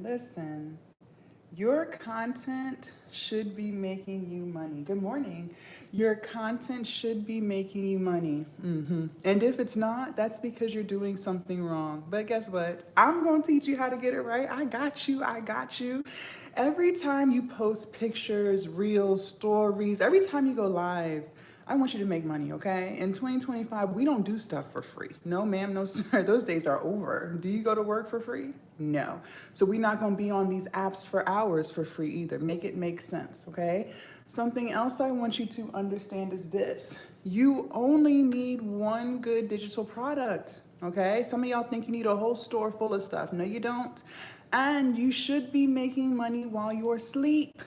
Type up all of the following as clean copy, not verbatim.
Listen, your content should be making you money. Good morning. Your content should be making you money. And if it's not, that's because you're doing something wrong. But guess what? I'm going to teach you how to get it right. I got you. I got you. Every time you post pictures, reels, stories, every time you go live, I want you to make money, okay? In 2025, we don't do stuff for free. No, ma'am, no, sir. Those days are over. Do you go to work for free? No. So we're not gonna be on these apps for hours for free either. Make it make sense, okay? Something else I want you to understand is this. You only need one good digital product, okay? Some of y'all think you need a whole store full of stuff. No, you don't. And you should be making money while you're asleep.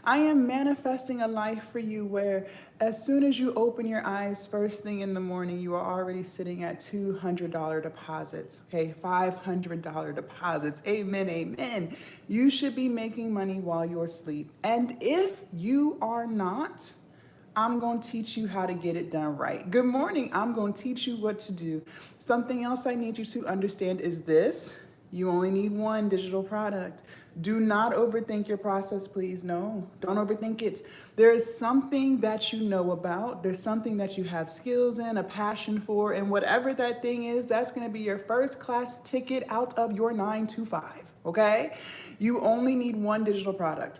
I am manifesting a life for you where as soon as you open your eyes first thing in the morning, you are already sitting at $200 deposits, okay? $500 deposits. Amen, amen. You should be making money while you're asleep. And if you are not, I'm going to teach you how to get it done right. Good morning. I'm going to teach you what to do. Something else I need you to understand is this. You only need one digital product. Do not overthink your process, please. No, don't overthink it. There is something that you know about. There's something that you have skills in, a passion for, and whatever that thing is, that's going to be your first class ticket out of your 9 to 5, okay? You only need one digital product.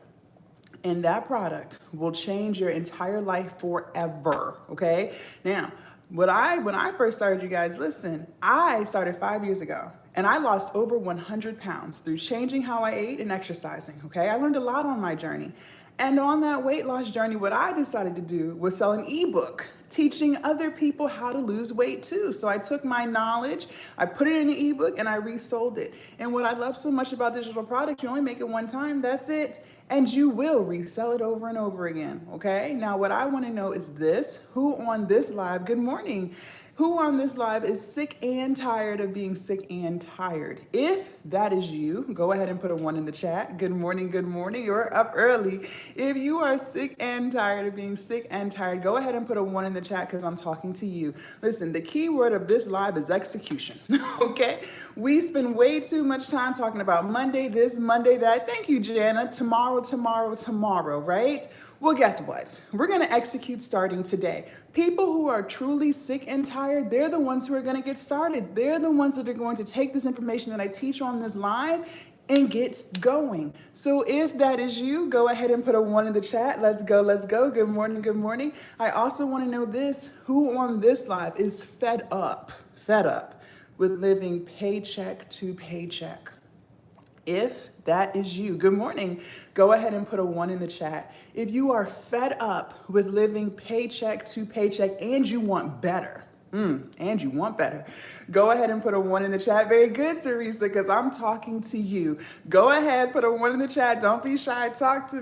And that product will change your entire life forever, okay? Now, when I first started, you guys, listen, I started 5 years ago. And I lost over 100 pounds through changing how I ate and exercising, okay? I learned a lot on my journey. And on that weight loss journey, what I decided to do was sell an ebook teaching other people how to lose weight too. So I took my knowledge, I put it in an ebook, and I resold it. And what I love so much about digital products, you only make it one time, that's it. And you will resell it over and over again, okay? Now, what I wanna know is this, who on this live, good morning, who on this live is sick and tired of being sick and tired? If that is you, go ahead and put a 1 in the chat. Good morning, you're up early. If you are sick and tired of being sick and tired, go ahead and put a 1 in the chat because I'm talking to you. Listen, the key word of this live is execution, okay? We spend way too much time talking about Monday this, Monday that. Thank you, Jana. Tomorrow, right? Well, guess what? We're gonna execute starting today. People who are truly sick and tired, they're the ones who are gonna get started. They're the ones that are going to take this information that I teach on this live and get going. So if that is you, go ahead and put a 1 in the chat. Let's go. Good morning. I also wanna know this, who on this live is fed up with living paycheck to paycheck? If that is you, good morning. Go ahead and put a 1 in the chat. If you are fed up with living paycheck to paycheck and you want better, go ahead and put a 1 in the chat. Very good, Sarisa, because I'm talking to you. Go ahead, put a 1 in the chat. Don't be shy. Talk to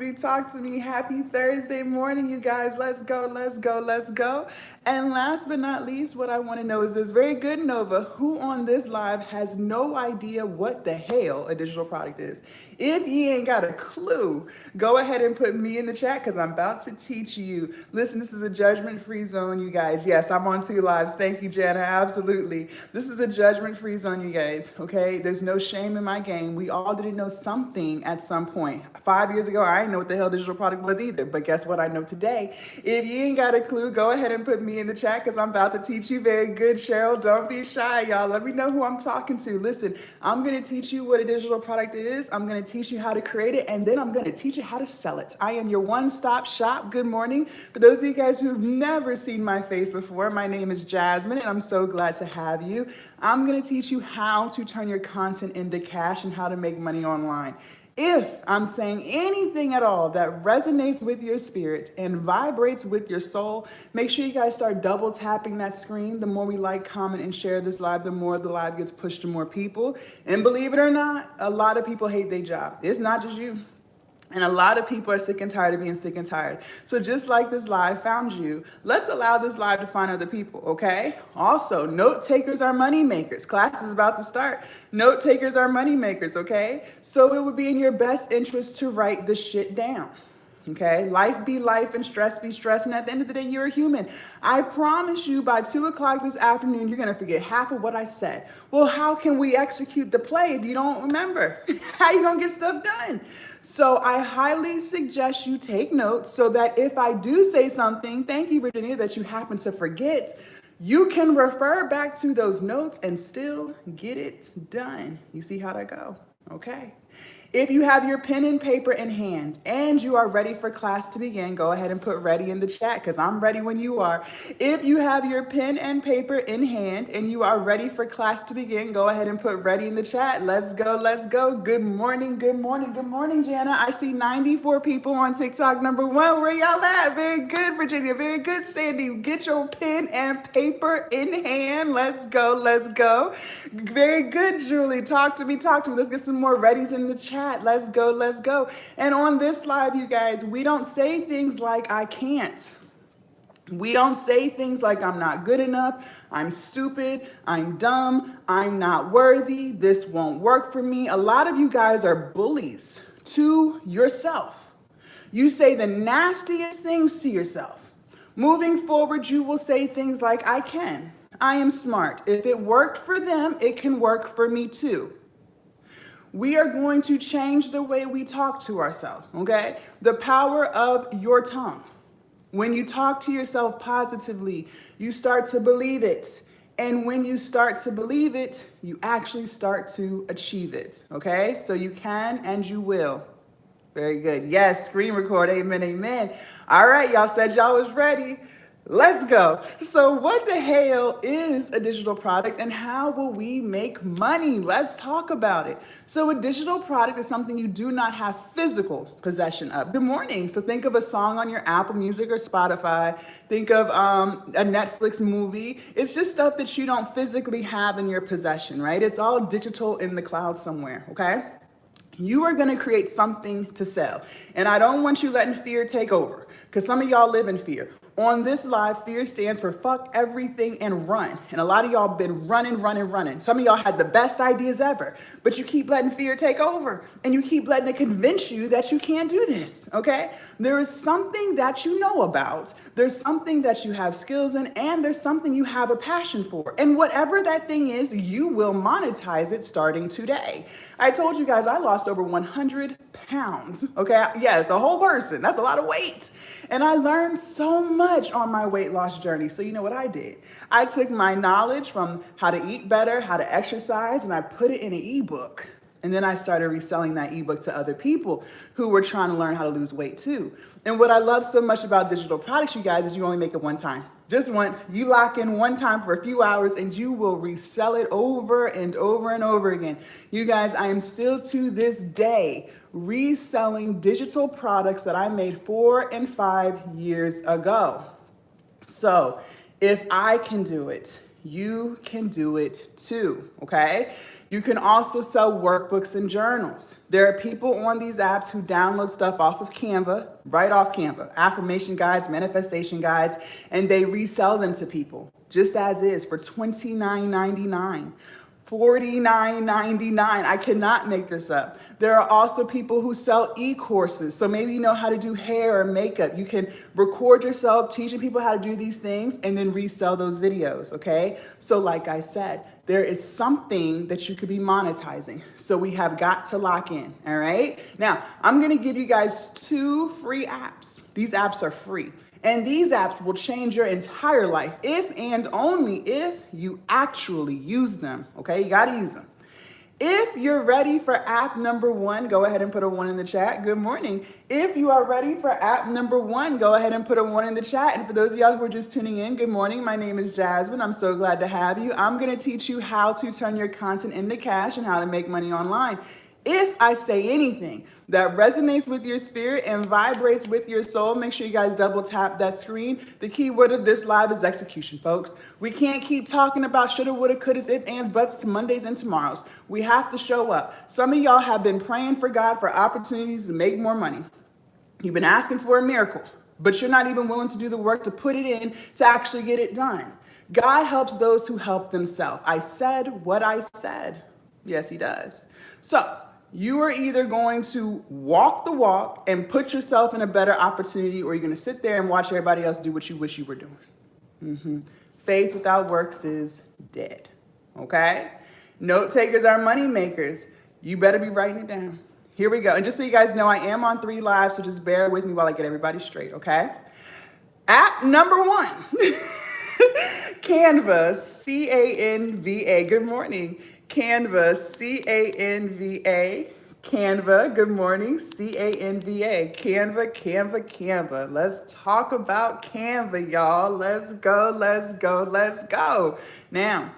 me. Happy Thursday morning, you guys. Let's go. And last but not least, what I want to know is this. Very good, Nova. Who on this live has no idea what the hell a digital product is? If you ain't got a clue, go ahead and put me in the chat because I'm about to teach you. Listen, this is a judgment-free zone, you guys. Yes, I'm on 2 lives. Thank you, Jana. Absolutely. This is a judgment-free zone, you guys, okay? There's no shame in my game. We all didn't know something at some point. 5 years ago, I didn't know what the hell digital product was either, but guess what I know today? If you ain't got a clue, go ahead and put me in the chat because I'm about to teach you. Very good, Cheryl. Don't be shy, y'all. Let me know who I'm talking to. Listen, I'm going to teach you what a digital product is. I'm going to teach you how to create it, and then I'm going to teach you how to sell it. I am your one-stop shop. Good morning. For those of you guys who've never seen my face before, my name is Jasmine, and I'm so glad to have you. I'm going to teach you how to turn your content into cash and how to make money online. If I'm saying anything at all that resonates with your spirit and vibrates with your soul, make sure you guys start double tapping that screen. The more we like, comment, and share this live, the more the live gets pushed to more people. And believe it or not, a lot of people hate their job. It's not just you. And a lot of people are sick and tired of being sick and tired. So just like this live found you, let's allow this live to find other people, okay? Also, note takers are money makers. Class is about to start. Note takers are money makers, okay? So it would be in your best interest to write the shit down. Okay, life be life and stress be stress, and at the end of the day, you're a human. I promise you by 2 o'clock this afternoon, you're gonna forget half of what I said. Well, how can we execute the play if you don't remember? How you gonna get stuff done? So I highly suggest you take notes so that if I do say something, thank you, Virginia, that you happen to forget, you can refer back to those notes and still get it done. You see how that go? Okay. If you have your pen and paper in hand and you are ready for class to begin, go ahead and put ready in the chat because I'm ready when you are. If you have your pen and paper in hand and you are ready for class to begin, go ahead and put ready in the chat. Let's go, let's go. Good morning, good morning, good morning, Jana. I see 94 people on TikTok. Number one, where y'all at? Very good, Virginia. Very good, Sandy. Get your pen and paper in hand. Let's go, let's go. Very good, Julie. Talk to me, talk to me. Let's get some more readies in the chat. Let's go, let's go. And on this live, you guys, we don't say things like I can't. We don't say things like I'm not good enough, I'm stupid, I'm dumb, I'm not worthy, this won't work for me. A lot of you guys are bullies to yourself. You say the nastiest things to yourself. Moving forward, you will say things like I can, I am smart. If it worked for them, it can work for me too. We are going to change the way we talk to ourselves, okay? The power of your tongue. When you talk to yourself positively, you start to believe it. And when you start to believe it, you actually start to achieve it, okay? So you can and you will. Very good. Yes, screen record. Amen, amen. All right, y'all said y'all was ready. Let's go. So what the hell is a digital product and how will we make money? Let's talk about it. So a digital product is something you do not have physical possession of. Good morning. So think of a song on your Apple Music or Spotify. Think of a Netflix movie. It's just stuff that you don't physically have in your possession, right? It's all digital in the cloud somewhere, okay? You are going to create something to sell. And I don't want you letting fear take over because some of y'all live in fear. On this live, fear stands for fuck everything and run. And a lot of y'all been running. Some of y'all had the best ideas ever, but you keep letting fear take over and you keep letting it convince you that you can't do this, okay? There is something that you know about. There's something that you have skills in and there's something you have a passion for. And whatever that thing is, you will monetize it starting today. I told you guys I lost over 100 pounds, okay? Yes, a whole person. That's a lot of weight. And I learned so much on my weight loss journey. So you know what I did? I took my knowledge from how to eat better, how to exercise, and I put it in an ebook. And then I started reselling that ebook to other people who were trying to learn how to lose weight too. And what I love so much about digital products, you guys, is you only make it one time. Just once. You lock in one time for a few hours and you will resell it over and over and over again. You guys, I am still to this day reselling digital products that I made 4 and 5 years ago. So if I can do it, you can do it too, okay? You can also sell workbooks and journals. There are people on these apps who download stuff off of Canva, right off Canva, affirmation guides, manifestation guides, and they resell them to people, just as is, for $29.99. $49.99. I cannot make this up. There are also people who sell e-courses. So maybe you know how to do hair or makeup. You can record yourself teaching people how to do these things and then resell those videos, okay? So like I said, there is something that you could be monetizing. So we have got to lock in, all right? Now, I'm gonna give you guys 2 free apps. These apps are free. And these apps will change your entire life if and only if you actually use them, okay? You gotta use them. If you're ready for app number 1, go ahead and put a 1 in the chat. Good morning. If you are ready for app number 1, go ahead and put a 1 in the chat. And for those of y'all who are just tuning in, good morning. My name is Jasmine. I'm so glad to have you. I'm gonna teach you how to turn your content into cash and how to make money online. If I say anything that resonates with your spirit and vibrates with your soul, make sure you guys double tap that screen. The key word of this live is execution, folks. We can't keep talking about shoulda, woulda, couldas, if, ands, buts to Mondays and tomorrows. We have to show up. Some of y'all have been praying for God for opportunities to make more money. You've been asking for a miracle, but you're not even willing to do the work to put it in to actually get it done. God helps those who help themselves. I said what I said. Yes, he does. So You are either going to walk the walk and put yourself in a better opportunity, or you're going to sit there and watch everybody else do what you wish you were doing. Faith without works is dead. Okay? Note takers are money makers. You better be writing it down. Here we go. And just so you guys know, I am on 3 lives, so just bear with me while I get everybody straight, okay? App number 1. Canva, C-A-N-V-A. Good morning. Canva, C-A-N-V-A. Canva, good morning, C-A-N-V-A. Canva, Canva, Canva. Let's talk about Canva, y'all. Let's go, let's go, let's go. Now,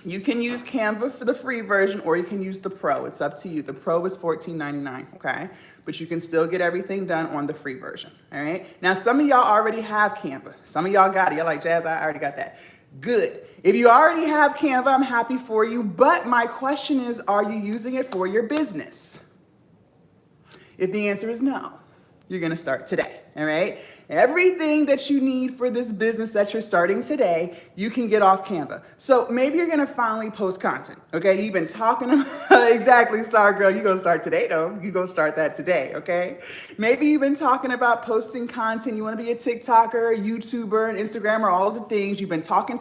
you can use Canva for the free version, or you can use the Pro. It's up to you. The Pro is $14.99, okay? But you can still get everything done on the free version, all right? Now, some of y'all already have Canva. Some of y'all got it. You're like, Jazz, I already got that. Good. If you already have Canva, I'm happy for you. But my question is, are you using it for your business? If the answer is no, you're going to start today, all right? Everything that you need for this business that you're starting today, you can get off Canva. So maybe you're going to finally post content, okay? You've been talking about, exactly, Star Girl, you're going to start today, though. You're going to start that today, okay? Maybe you've been talking about posting content. You want to be a TikToker, YouTuber, an Instagrammer, all of the things. You've been talking,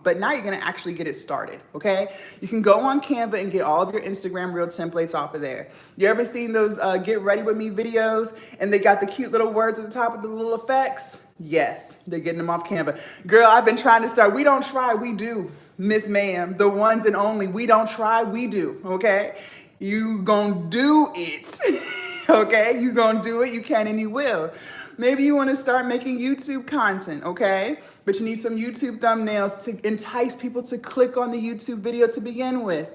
but now you're going to actually get it started, okay? You can go on Canva and get all of your Instagram reel templates off of there. You ever seen those Get Ready With Me videos, and they got the cute little words at the top of the little effects? Yes, they're getting them off Canva. Girl, I've been trying to start. We don't try, we do. Miss Ma'am, the ones and only. We don't try, we do, okay? You gonna do it, okay? You gonna do it, you can and you will. Maybe you wanna start making YouTube content, okay? But you need some YouTube thumbnails to entice people to click on the YouTube video to begin with.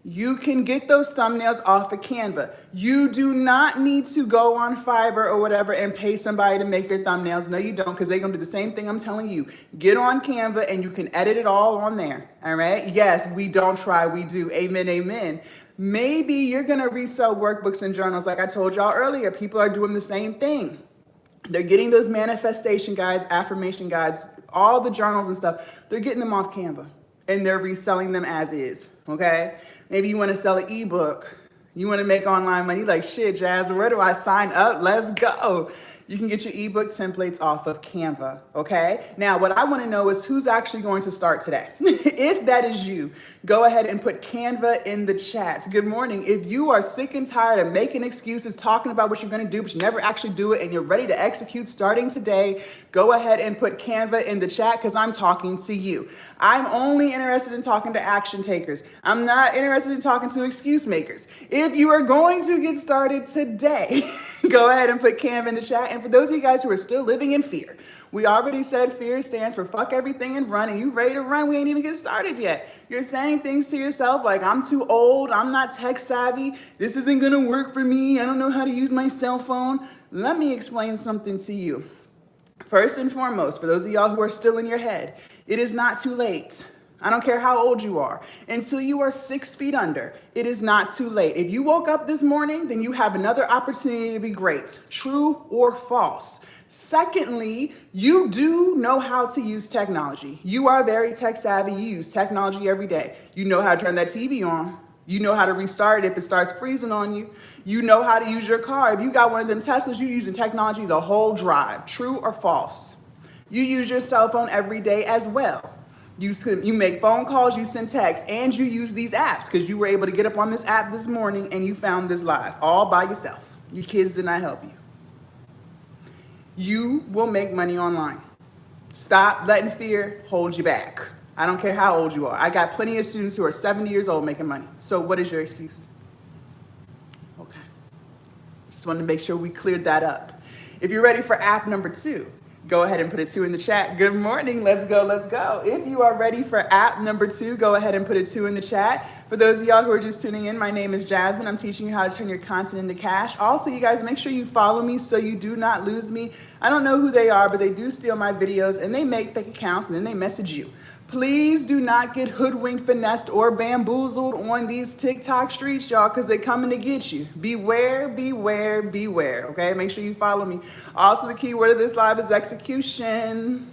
You can get those thumbnails off of Canva. You do not need to go on Fiverr or whatever and pay somebody to make your thumbnails. No, you don't, because they're going to do the same thing I'm telling you. Get on Canva and you can edit it all on there, all right? Yes, we don't try, we do. Amen, amen. Maybe you're going to resell workbooks and journals like I told y'all earlier. People are doing the same thing. They're getting those manifestation guides, affirmation guides, all the journals and stuff. They're getting them off Canva and they're reselling them as is, okay? Maybe you want to sell an ebook. You want to make online money. Like, shit, Jazz, where do I sign up? Let's go. You can get your ebook templates off of Canva, okay? Now, what I want to know is who's actually going to start today. If that is you, go ahead and put Canva in the chat. Good morning. If you are sick and tired of making excuses, talking about what you're going to do, but you never actually do it, and you're ready to execute starting today, go ahead and put Canva in the chat, because I'm talking to you. I'm only interested in talking to action takers. I'm not interested in talking to excuse makers. If you are going to get started today, go ahead and put Canva in the chat. And for those of you guys who are still living in fear, we already said fear stands for fuck everything and run, and you ready to run, we ain't even get started yet. You're saying things to yourself like, I'm too old, I'm not tech savvy, this isn't gonna work for me, I don't know how to use my cell phone. Let me explain something to you. First and foremost, for those of y'all who are still in your head, it is not too late. I don't care how old you are. Until you are 6 feet under, it is not too late. If you woke up this morning, then you have another opportunity to be great. True or false? Secondly, you do know how to use technology. You are very tech savvy. You use technology every day. You know how to turn that TV on. You know how to restart it if it starts freezing on you. You know how to use your car. If you got one of them Teslas, you're using technology the whole drive. True or false? You use your cell phone every day as well. You make phone calls, you send texts, and you use these apps because you were able to get up on this app this morning and you found this live all by yourself. Your kids did not help you. You will make money online. Stop letting fear hold you back. I don't care how old you are. I got plenty of students who are 70 years old making money. So what is your excuse? Okay. Just wanted to make sure we cleared that up. If you're ready for app number 2, go ahead and put a 2 in the chat. Good morning. Let's go. Let's go. If you are ready for app number 2, go ahead and put a 2 in the chat. For those of y'all who are just tuning in, my name is Jasmine. I'm teaching you how to turn your content into cash. Also, you guys, make sure you follow me so you do not lose me. I don't know who they are, but they do steal my videos and they make fake accounts and then they message you. Please do not get hoodwinked, finessed, or bamboozled on these TikTok streets, y'all, because they're coming to get you. Beware, beware, beware, okay? Make sure you follow me. Also, the key word of this live is execution.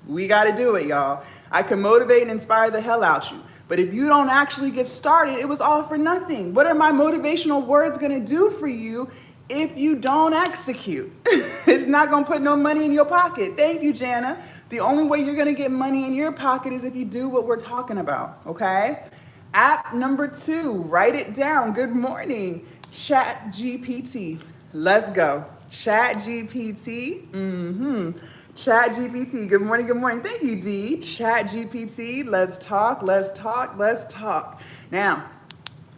We got to do it, y'all. I can motivate and inspire the hell out you, But if you don't actually get started, it was all for nothing. What are my motivational words gonna do for you if you don't execute? It's not gonna put no money in your pocket. Thank you, Jana. The only way you're gonna get money in your pocket is if you do what we're talking about, okay? App number 2, write it down. Good morning, Chat GPT. Let's go. Chat GPT. Chat GPT. Good morning. Good morning. Thank you, Dee. Chat GPT. Let's talk. Let's talk. Let's talk. Now,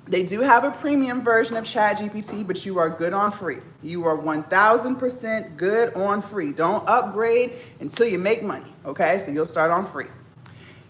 they do have a premium version of Chat GPT, but you are good on free. You are 1000% good on free. Don't upgrade until you make money. Okay, so you'll start on free.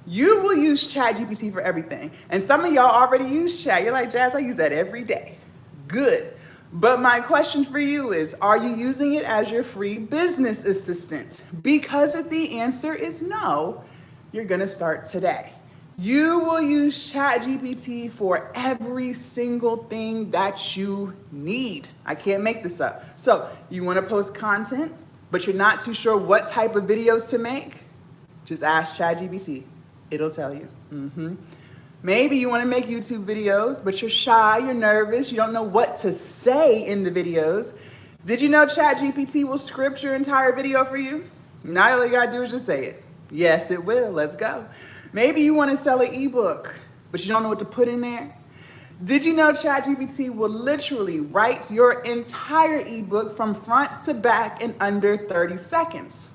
You will use Chat GPT for everything. And some of y'all already use Chat. You're like, Jazz, I use that every day. Good. But my question for you is, are you using it as your free business assistant? Because if the answer is no, you're gonna start today. You will use Chat GPT for every single thing that you need. I can't make this up. So you wanna post content, but you're not too sure what type of videos to make? Just ask Chat GPT. It'll tell you. Maybe you want to make YouTube videos, but you're shy, you're nervous, you don't know what to say in the videos. Did you know ChatGPT will script your entire video for you? Now all you gotta do is just say it. Yes, it will. Let's go. Maybe you want to sell an ebook, but you don't know what to put in there. Did you know ChatGPT will literally write your entire ebook from front to back in under 30 seconds?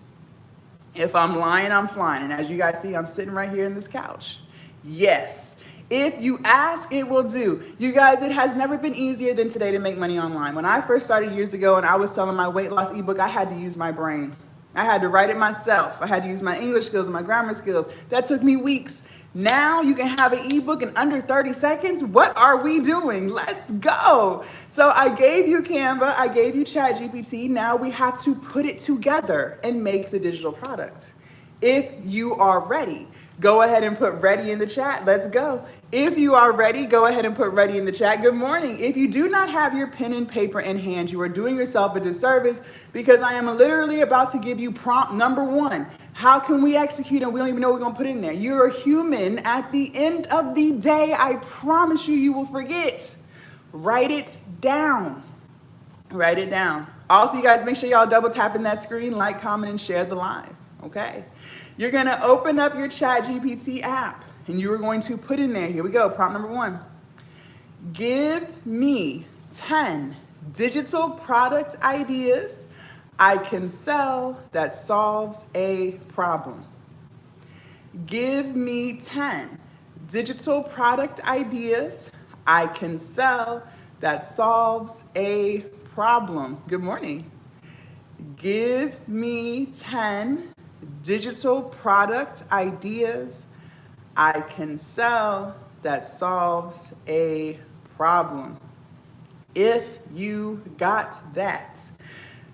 If I'm lying, I'm flying. And as you guys see, I'm sitting right here in this couch. Yes. If you ask, it will do. You guys, it has never been easier than today to make money online. When I first started years ago and I was selling my weight loss ebook, I had to use my brain. I had to write it myself. I had to use my English skills and my grammar skills. That took me weeks. Now you can have an ebook in under 30 seconds. What are we doing? Let's go. So I gave you Canva, I gave you ChatGPT. Now we have to put it together and make the digital product. If you are ready, go ahead and put ready in the chat. Let's go. If you are ready, go ahead and put ready in the chat. Good morning. If you do not have your pen and paper in hand, you are doing yourself a disservice because I am literally about to give you prompt number 1. How can we execute and we don't even know what we're going to put in there? You're a human. At the end of the day, I promise you, you will forget. Write it down. Write it down. Also, you guys, make sure y'all double tap in that screen, like, comment, and share the live. Okay. You're going to open up your ChatGPT app and you are going to put in there. Here we go. Prompt number 1. Give me 10 digital product ideas I can sell that solves a problem. Give me 10 digital product ideas I can sell that solves a problem. Good morning. Give me 10 digital product ideas I can sell that solves a problem. If you got that,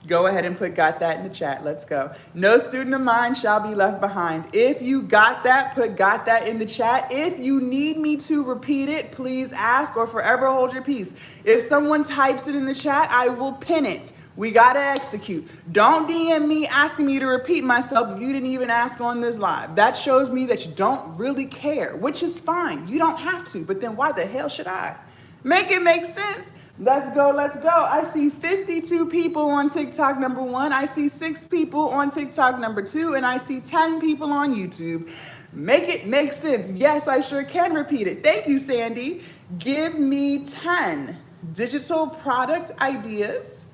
go ahead and put got that in the chat. Let's go. No student of mine shall be left behind. If you got that, put got that in the chat. If you need me to repeat it, please ask or forever hold your peace. If someone types it in the chat, I will pin it. We got to execute. Don't DM me asking me to repeat myself if you didn't even ask on this live. That shows me that you don't really care, which is fine. You don't have to, but then why the hell should I? Make it make sense. Let's go, let's go. I see 52 people on TikTok number 1. I see 6 people on TikTok number 2, and I see 10 people on YouTube. Make it make sense. Yes, I sure can repeat it. Thank you, Sandy. Give me 10 digital product ideas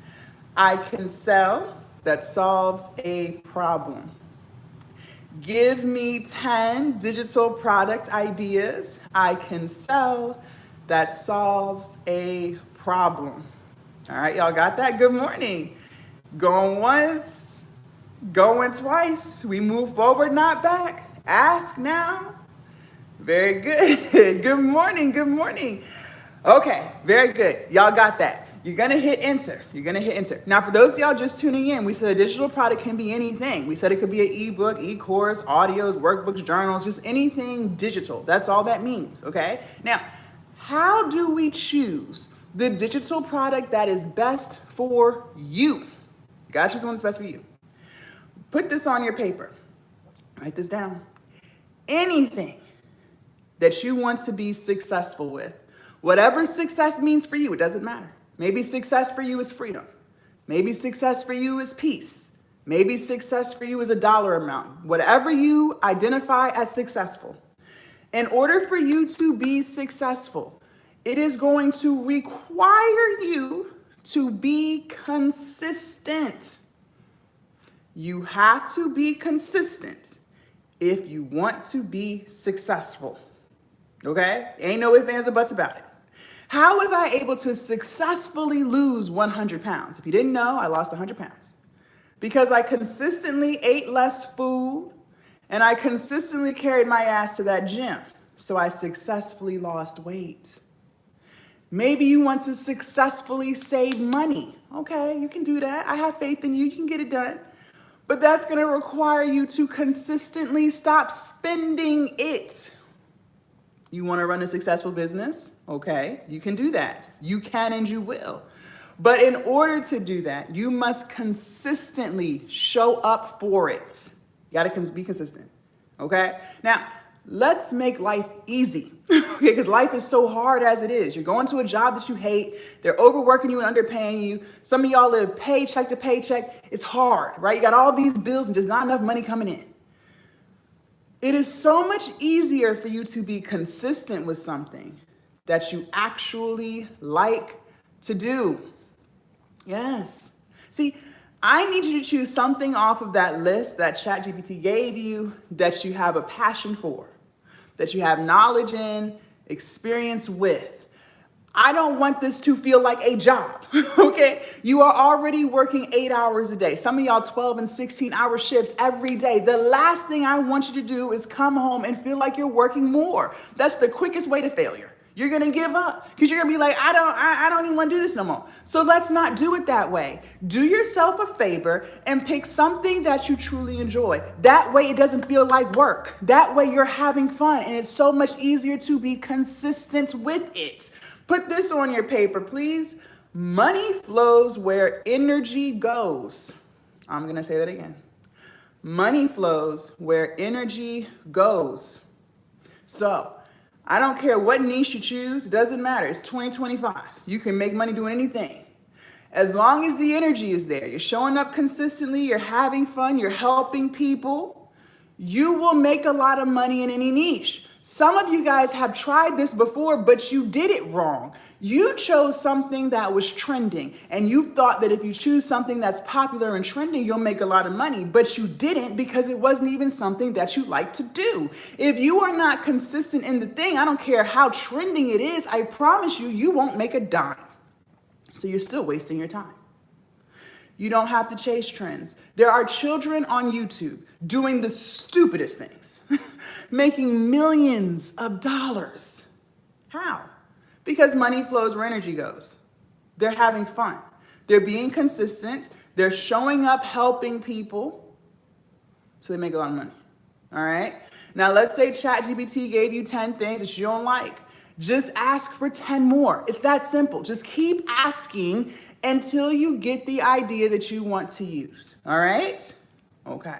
I can sell that solves a problem. Give me 10 digital product ideas I can sell that solves a problem. All right, y'all got that? Good morning. Going once, going twice. We move forward, not back. Ask now. Very good. Good morning, good morning. Okay, very good. Y'all got that. You're gonna hit enter. You're gonna hit enter. Now, for those of y'all just tuning in, we said a digital product can be anything. We said it could be an ebook, e-course, audios, workbooks, journals, just anything digital. That's all that means, okay? Now, how do we choose the digital product that is best for you? You gotta choose the one that's best for you. Put this on your paper. Write this down. Anything that you want to be successful with. Whatever success means for you, it doesn't matter. Maybe success for you is freedom. Maybe success for you is peace. Maybe success for you is a dollar amount. Whatever you identify as successful. In order for you to be successful, it is going to require you to be consistent. You have to be consistent if you want to be successful. Okay? Ain't no ifs, ands, or buts about it. How was I able to successfully lose 100 pounds? If you didn't know, I lost 100 pounds. Because I consistently ate less food and I consistently carried my ass to that gym. So I successfully lost weight. Maybe you want to successfully save money. Okay, you can do that. I have faith in you. You can get it done. But that's going to require you to consistently stop spending it. You want to run a successful business? Okay, you can do that. You can and you will. But in order to do that, you must consistently show up for it. You got to be consistent. Okay? Now, let's make life easy. Okay, because life is so hard as it is. You're going to a job that you hate. They're overworking you and underpaying you. Some of y'all live paycheck to paycheck. It's hard, right? You got all these bills and just not enough money coming in. It is so much easier for you to be consistent with something that you actually like to do. Yes. See, I need you to choose something off of that list that ChatGPT gave you that you have a passion for, that you have knowledge in, experience with. I don't want this to feel like a job, okay? You are already working 8 hours a day. Some of y'all 12 and 16-hour shifts every day. The last thing I want you to do is come home and feel like you're working more. That's the quickest way to failure. You're gonna give up because you're gonna be like, I don't even want to do this no more. So let's not do it that way. Do yourself a favor and pick something that you truly enjoy. That way it doesn't feel like work. That way you're having fun and it's so much easier to be consistent with it. Put this on your paper, please. Money flows where energy goes. I'm gonna say that again. Money flows where energy goes. So, I don't care what niche you choose, it doesn't matter. It's 2025. You can make money doing anything. As long as the energy is there, you're showing up consistently, you're having fun, you're helping people, you will make a lot of money in any niche. Some of you guys have tried this before, but you did it wrong. You chose something that was trending, and you thought that if you choose something that's popular and trending, you'll make a lot of money, but you didn't because it wasn't even something that you like to do. If you are not consistent in the thing, I don't care how trending it is, I promise you, you won't make a dime. So you're still wasting your time. You don't have to chase trends. There are children on YouTube doing the stupidest things, making millions of dollars. How? Because money flows where energy goes. They're having fun. They're being consistent. They're showing up, helping people. So they make a lot of money. All right? Now let's say ChatGPT gave you 10 things that you don't like. Just ask for 10 more. It's that simple. Just keep asking until you get the idea that you want to use. All right? Okay.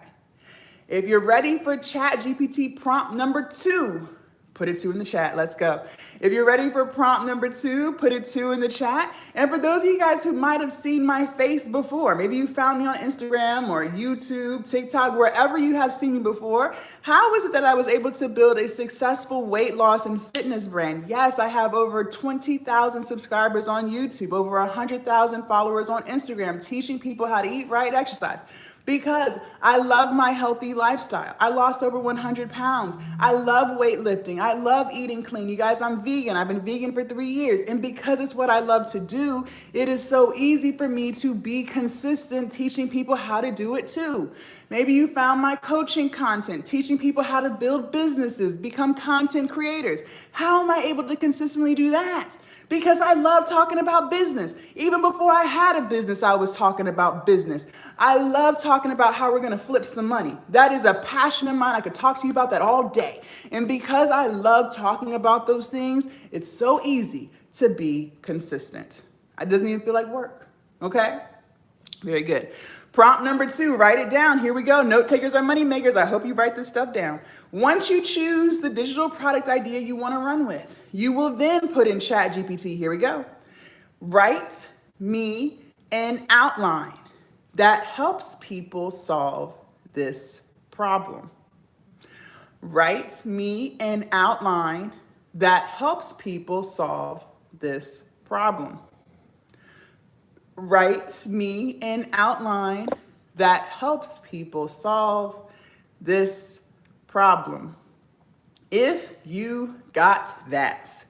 If you're ready for ChatGPT prompt number 2, put a 2 in the chat. Let's go. If you're ready for prompt number 2, put a 2 in the chat. And for those of you guys who might have seen my face before, maybe you found me on Instagram or YouTube, TikTok, wherever you have seen me before, how is it that I was able to build a successful weight loss and fitness brand? Yes, I have over 20,000 subscribers on YouTube, over 100,000 followers on Instagram, teaching people how to eat right, exercise. Because I love my healthy lifestyle. I lost over 100 pounds. I love weightlifting. I love eating clean. You guys, I'm vegan. I've been vegan for 3 years. And because it's what I love to do, it is so easy for me to be consistent teaching people how to do it too. Maybe you found my coaching content, teaching people how to build businesses, become content creators. How am I able to consistently do that? Because I love talking about business. Even before I had a business, I was talking about business. I love talking about how we're gonna flip some money. That is a passion of mine. I could talk to you about that all day. And because I love talking about those things, it's so easy to be consistent. It doesn't even feel like work, okay? Very good. Prompt number 2, write it down. Here we go. Note takers are money makers. I hope you write this stuff down. Once you choose the digital product idea you want to run with, you will then put in Chat GPT. Here we go. Write me an outline that helps people solve this problem. Write me an outline that helps people solve this problem. Write me an outline that helps people solve this problem. If you got that,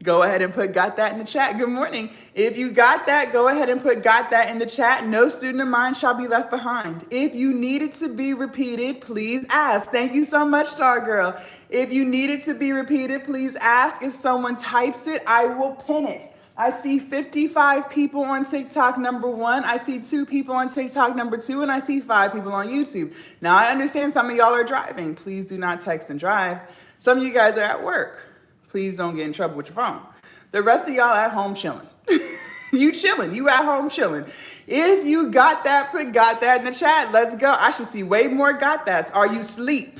go ahead and put got that in the chat. Good morning. If you got that, go ahead and put got that in the chat. No student of mine shall be left behind. If you need it to be repeated, please ask. Thank you so much, Star Girl. If you need it to be repeated, please ask. If someone types it, I will pin it. I see 55 people on TikTok, number 1. I see 2 people on TikTok, number 2, and I see 5 people on YouTube. Now, I understand some of y'all are driving. Please do not text and drive. Some of you guys are at work. Please don't get in trouble with your phone. The rest of y'all at home chilling. You chilling. You at home chilling. If you got that, put got that in the chat. Let's go. I should see way more got that's. Are you asleep?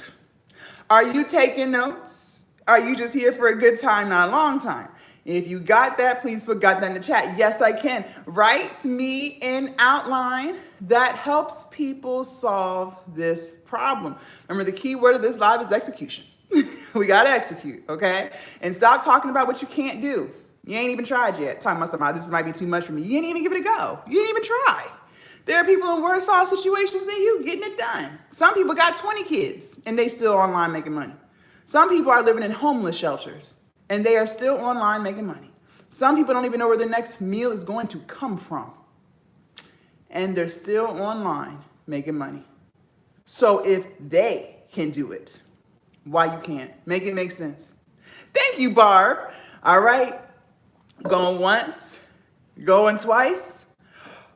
Are you taking notes? Are you just here for a good time, not a long time? If you got that, please put got that in the chat. Yes, I can. Write me an outline that helps people solve this problem. Remember, the key word of this live is execution. We got to execute, okay? And stop talking about what you can't do. You ain't even tried yet. Talking about something, this might be too much for me. You ain't even give it a go. You ain't even try. There are people in worse off situations than you getting it done. Some people got 20 kids and they still online making money. Some people are living in homeless shelters and they are still online making money. Some people don't even know where their next meal is going to come from. And they're still online making money. So if they can do it, why you can't? Make it make sense. Thank you, Barb. All right. Going once, going twice.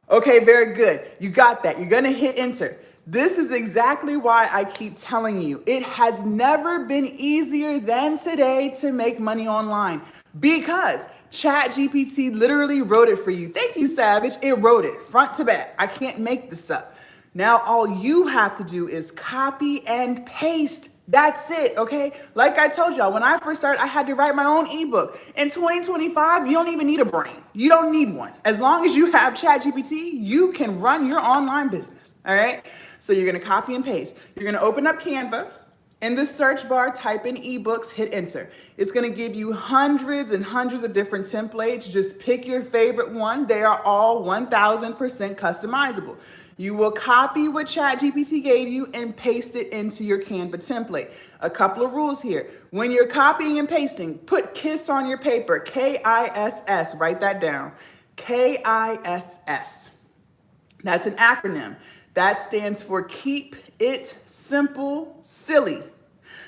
Okay, very good. You got that. You're going to hit enter. This is exactly why I keep telling you, it has never been easier than today to make money online because ChatGPT literally wrote it for you. Thank you, Savage. It wrote it front to back. I can't make this up. Now, all you have to do is copy and paste. That's it, okay? Like I told y'all, when I first started, I had to write my own ebook. In 2025, you don't even need a brain. You don't need one. As long as you have ChatGPT, you can run your online business, all right? So you're gonna copy and paste. You're gonna open up Canva. In the search bar, type in ebooks, hit enter. It's gonna give you hundreds and hundreds of different templates. Just pick your favorite one. They are all 1000% customizable. You will copy what ChatGPT gave you and paste it into your Canva template. A couple of rules here. When you're copying and pasting, put KISS on your paper, K-I-S-S, write that down, K-I-S-S. That's an acronym. That stands for Keep It Simple, Silly.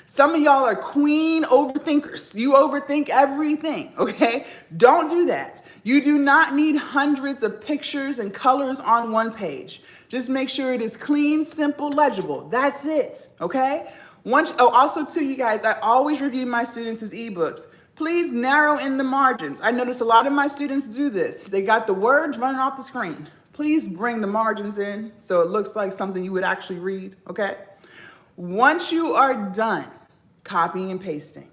Some of y'all are queen overthinkers. You overthink everything, okay? Don't do that. You do not need hundreds of pictures and colors on one page. Just make sure it is clean, simple, legible. That's it, okay? Also too, you guys, I always review my students' ebooks. Please narrow in the margins. I notice a lot of my students do this. They got the words running off the screen. Please bring the margins in so it looks like something you would actually read, okay? Once you are done copying and pasting,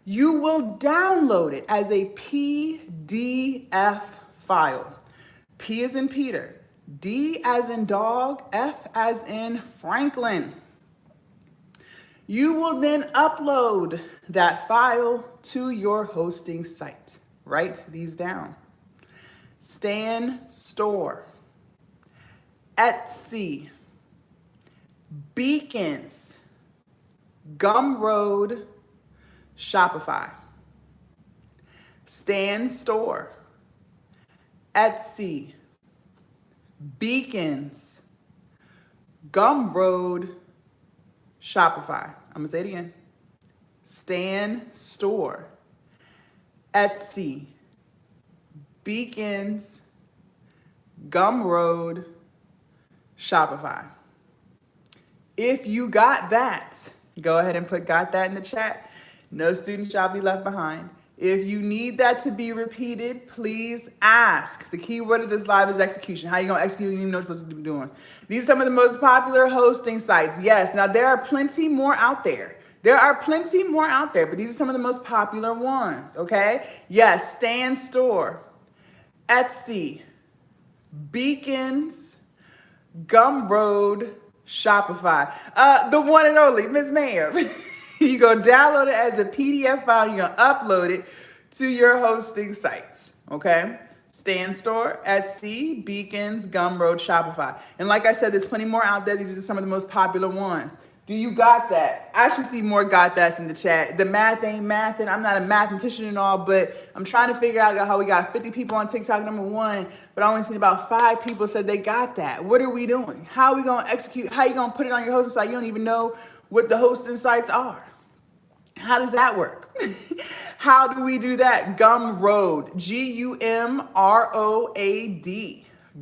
you will download it as a PDF file. P as in Peter, D as in dog, F as in Franklin. You will then upload that file to your hosting site. Write these down. Stan Store, Etsy, Beacons, Gumroad, Shopify. Stan Store, Etsy, Beacons, Gumroad, Shopify. I'm gonna say it again. Stan Store, Etsy, Beacons, Gumroad, Shopify. If you got that, go ahead and put got that in the chat. No student shall be left behind. If you need that to be repeated, please ask. The key word of this live is execution. How are you going to execute? You know what you're supposed to be doing. These are some of the most popular hosting sites. Yes, now there are plenty more out there. But these are some of the most popular ones, okay? Yes, Stand Store, Etsy, Beacons, Gumroad, Shopify. The one and only, Miss Ma'am. You go download it as a PDF file. You're going to upload it to your hosting sites, okay? Stand Store, Etsy, Beacons, Gumroad, Shopify. And like I said, there's plenty more out there. These are some of the most popular ones. Do you got that? I should see more got that's in the chat. The math ain't mathing. I'm not a mathematician and all, but I'm trying to figure out how we got 50 people on TikTok, number one, but I only seen about 5 people said they got that. What are we doing? How are we going to execute? How are you going to put it on your hosting site? You don't even know what the hosting sites are. How does that work? How do we do that? Gumroad, Gumroad,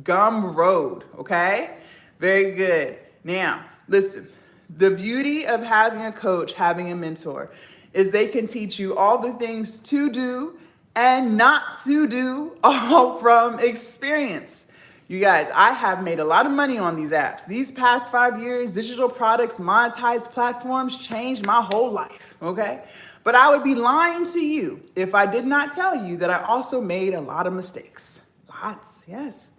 Gumroad, okay? Very good. Now, listen, the beauty of having a coach, having a mentor, is they can teach you all the things to do and not to do, all from experience. You guys, I have made a lot of money on these apps. These past 5 years, digital products, monetized platforms changed my whole life, okay? But I would be lying to you if I did not tell you that I also made a lot of mistakes. Lots, yes.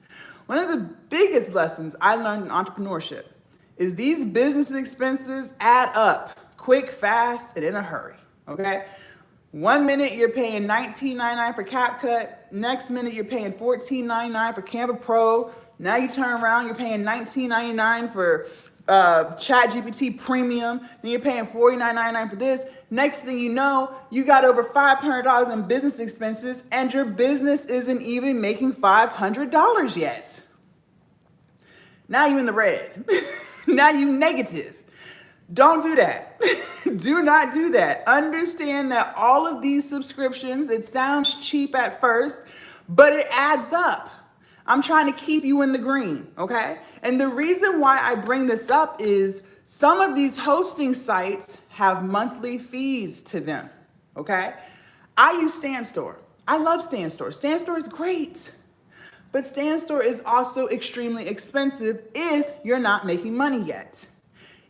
One of the biggest lessons I learned in entrepreneurship is these business expenses add up quick, fast, and in a hurry, okay? 1 minute you're paying $19.99 for CapCut. Next minute you're paying $14.99 for Canva Pro. Now you turn around, you're paying $19.99 for ChatGPT Premium. Then you're paying $49.99 for this. Next thing you know, you got over $500 in business expenses and your business isn't even making $500 yet. Now you in the red. Now you negative. Don't do that. Do not do that. Understand that all of these subscriptions, it sounds cheap at first, but it adds up. I'm trying to keep you in the green, okay? And the reason why I bring this up is some of these hosting sites have monthly fees to them, okay? I use Stand Store. I love Stand Store. Stand Store is great, but Stand Store is also extremely expensive if you're not making money yet.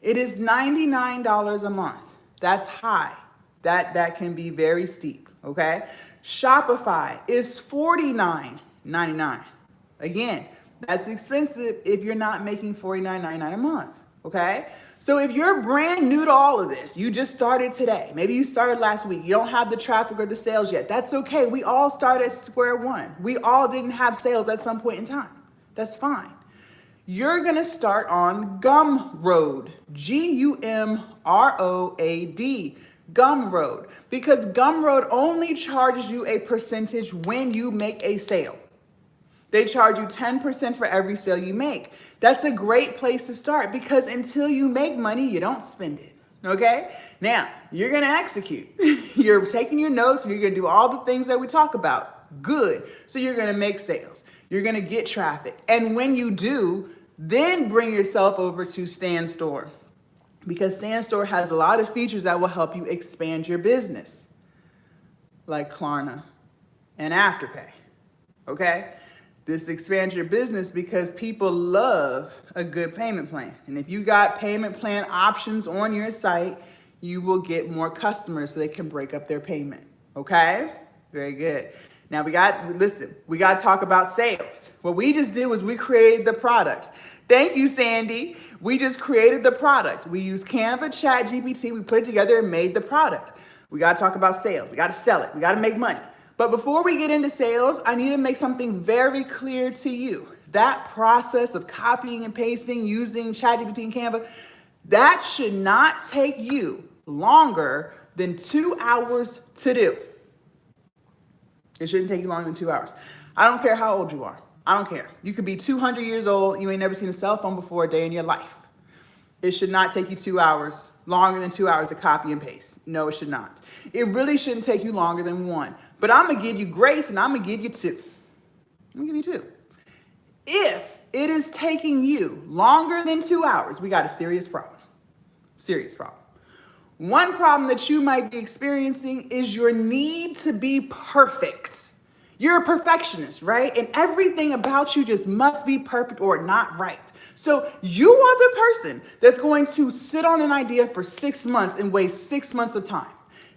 It is $99 a month. That's high. That can be very steep, okay? Shopify is $49.99. Again, that's expensive if you're not making $49.99 a month, okay? So if you're brand new to all of this, you just started today, maybe you started last week, you don't have the traffic or the sales yet, that's okay. We all start at square one. We all didn't have sales at some point in time. That's fine. You're gonna start on Gumroad, Gumroad, Gumroad, because Gumroad only charges you a percentage when you make a sale. They charge you 10% for every sale you make. That's a great place to start because until you make money, you don't spend it, okay? Now, you're gonna execute. You're taking your notes and you're gonna do all the things that we talk about. Good, so you're gonna make sales. You're gonna get traffic. And when you do, then bring yourself over to Stand Store because Stand Store has a lot of features that will help you expand your business, like Klarna and Afterpay, okay? This expands your business because people love a good payment plan. And if you got payment plan options on your site, you will get more customers so they can break up their payment, okay? Very good. Now we got to talk about sales. What we just did was we created the product. Thank you, Sandy. We just created the product. We used Canva, ChatGPT, we put it together and made the product. We got to talk about sales. We got to sell it. We got to make money. But before we get into sales, I need to make something very clear to you. That process of copying and pasting, using ChatGPT and Canva, that should not take you longer than 2 hours to do. It shouldn't take you longer than 2 hours. I don't care how old you are. I don't care. You could be 200 years old. You ain't never seen a cell phone before a day in your life. It should not take you 2 hours, longer than 2 hours to copy and paste. No, it should not. It really shouldn't take you longer than 1. But I'm going to give you grace and I'm going to give you 2. I'm going to give you 2. If it is taking you longer than 2 hours, we got a serious problem. Serious problem. One problem that you might be experiencing is your need to be perfect. You're a perfectionist, right? And everything about you just must be perfect or not right. So you are the person that's going to sit on an idea for 6 months and waste 6 months of time.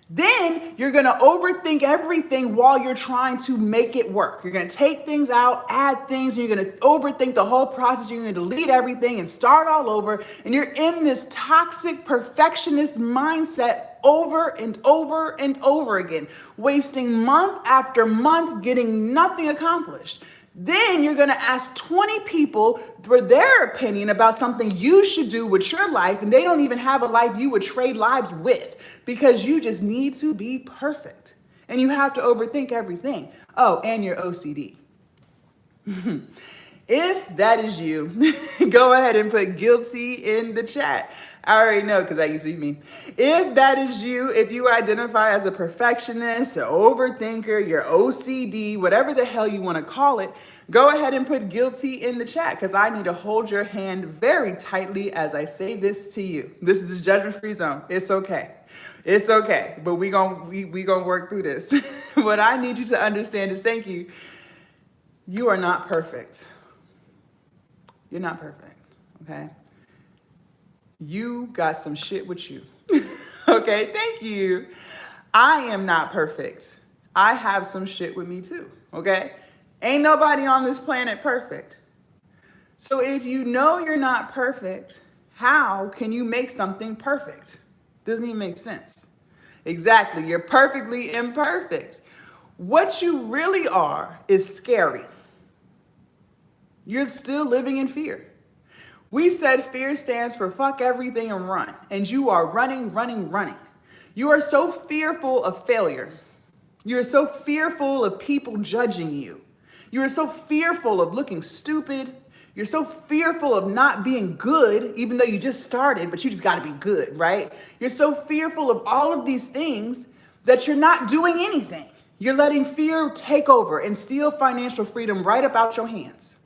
Then you're going to overthink everything while you're trying to make it work. You're going to take things out, add things, and you're going to overthink the whole process. You're going to delete everything and start all over. And you're in this toxic perfectionist mindset over and over and over again, wasting month after month, getting nothing accomplished. Then you're going to ask 20 people for their opinion about something you should do with your life, and they don't even have a life you would trade lives with because you just need to be perfect. And you have to overthink everything. Oh, and your OCD. If that is you, go ahead and put guilty in the chat. I already know because that used to be me. If that is you, if you identify as a perfectionist, an overthinker, your OCD, whatever the hell you want to call it, go ahead and put guilty in the chat because I need to hold your hand very tightly as I say this to you. This is the judgment-free zone. It's okay. It's okay, but we gonna work through this. What I need you to understand is, thank you. You are not perfect. You're not perfect, okay? You got some shit with you. Okay, thank you. I am not perfect. I have some shit with me too, okay? Ain't nobody on this planet perfect. So if you know you're not perfect, how can you make something perfect? Doesn't even make sense. Exactly, you're perfectly imperfect. What you really are is scary. You're still living in fear. We said fear stands for fuck everything and run. And you are running, running, running. You are so fearful of failure. You're so fearful of people judging you. You are so fearful of looking stupid. You're so fearful of not being good, even though you just started, but you just got to be good, right? You're so fearful of all of these things that you're not doing anything. You're letting fear take over and steal financial freedom right up out your hands.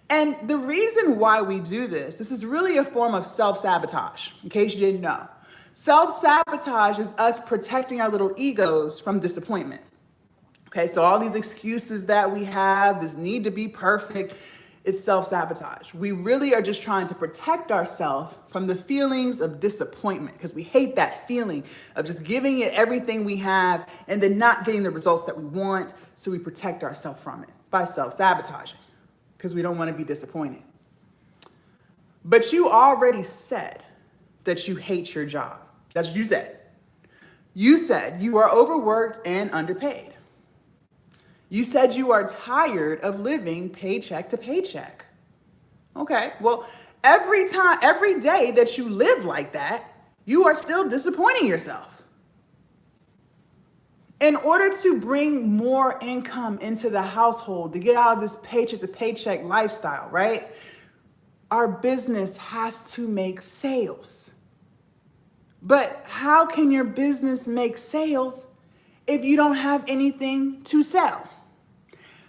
And the reason why we do this is really a form of self-sabotage, in case you didn't know. Self-sabotage is us protecting our little egos from disappointment. Okay, so all these excuses that we have, this need to be perfect, it's self-sabotage. We really are just trying to protect ourselves from the feelings of disappointment because we hate that feeling of just giving it everything we have and then not getting the results that we want. So we protect ourselves from it by self-sabotaging, because we don't want to be disappointed. But you already said that you hate your job. That's what you said. You said you are overworked and underpaid. You said you are tired of living paycheck to paycheck. Okay, well, every day that you live like that, you are still disappointing yourself. In order to bring more income into the household, to get out of this paycheck to paycheck lifestyle, right? Our business has to make sales. But how can your business make sales if you don't have anything to sell?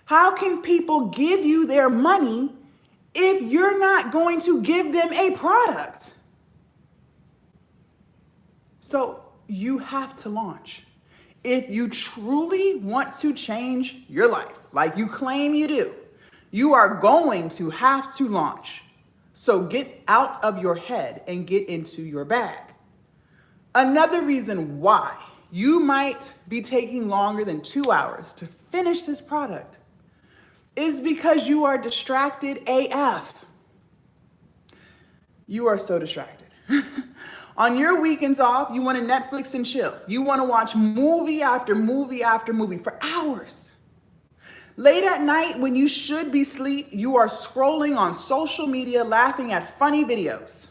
How can people give you their money if you're not going to give them a product? So you have to launch. If you truly want to change your life, like you claim you do, you are going to have to launch. So get out of your head and get into your bag. Another reason why you might be taking longer than 2 hours to finish this product is because you are distracted AF. You are so distracted. On your weekends off, you want to Netflix and chill. You want to watch movie after movie after movie for hours. Late at night, when you should be asleep, you are scrolling on social media, laughing at funny videos.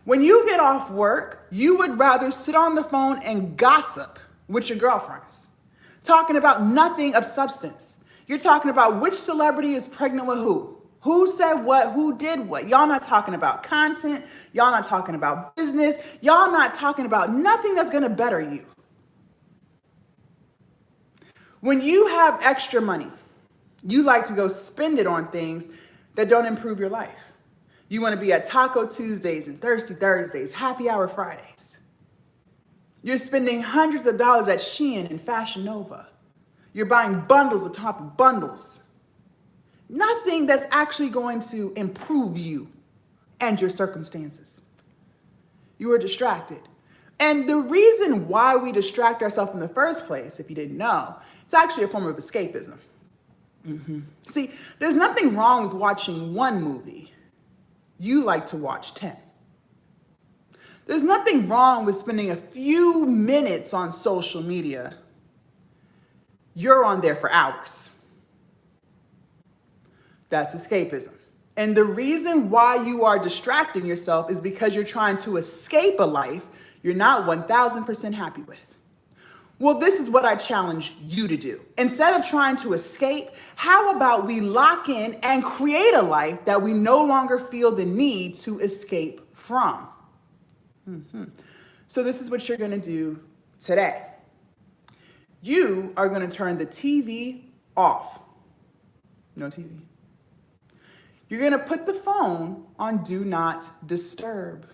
When you get off work, you would rather sit on the phone and gossip with your girlfriends, talking about nothing of substance. You're talking about which celebrity is pregnant with who said what, who did what. Y'all not talking about content. Y'all not talking about business. Y'all not talking about nothing that's going to better you. When you have extra money, you like to go spend it on things that don't improve your life. You want to be at Taco Tuesdays and Thirsty Thursdays, Happy Hour Fridays. You're spending hundreds of dollars at Shein and Fashion Nova. You're buying bundles on top of bundles. Nothing that's actually going to improve you and your circumstances. You are distracted. And the reason why we distract ourselves in the first place, if you didn't know, it's actually a form of escapism. See, there's nothing wrong with watching one movie. You like to watch 10. There's nothing wrong with spending a few minutes on social media. You're on there for hours. That's escapism. And the reason why you are distracting yourself is because you're trying to escape a life you're not 1000% happy with. Well, this is what I challenge you to do. Instead of trying to escape, how about we lock in and create a life that we no longer feel the need to escape from? So this is what you're going to do today. You are going to turn the TV off. No TV. You're going to put the phone on Do Not Disturb.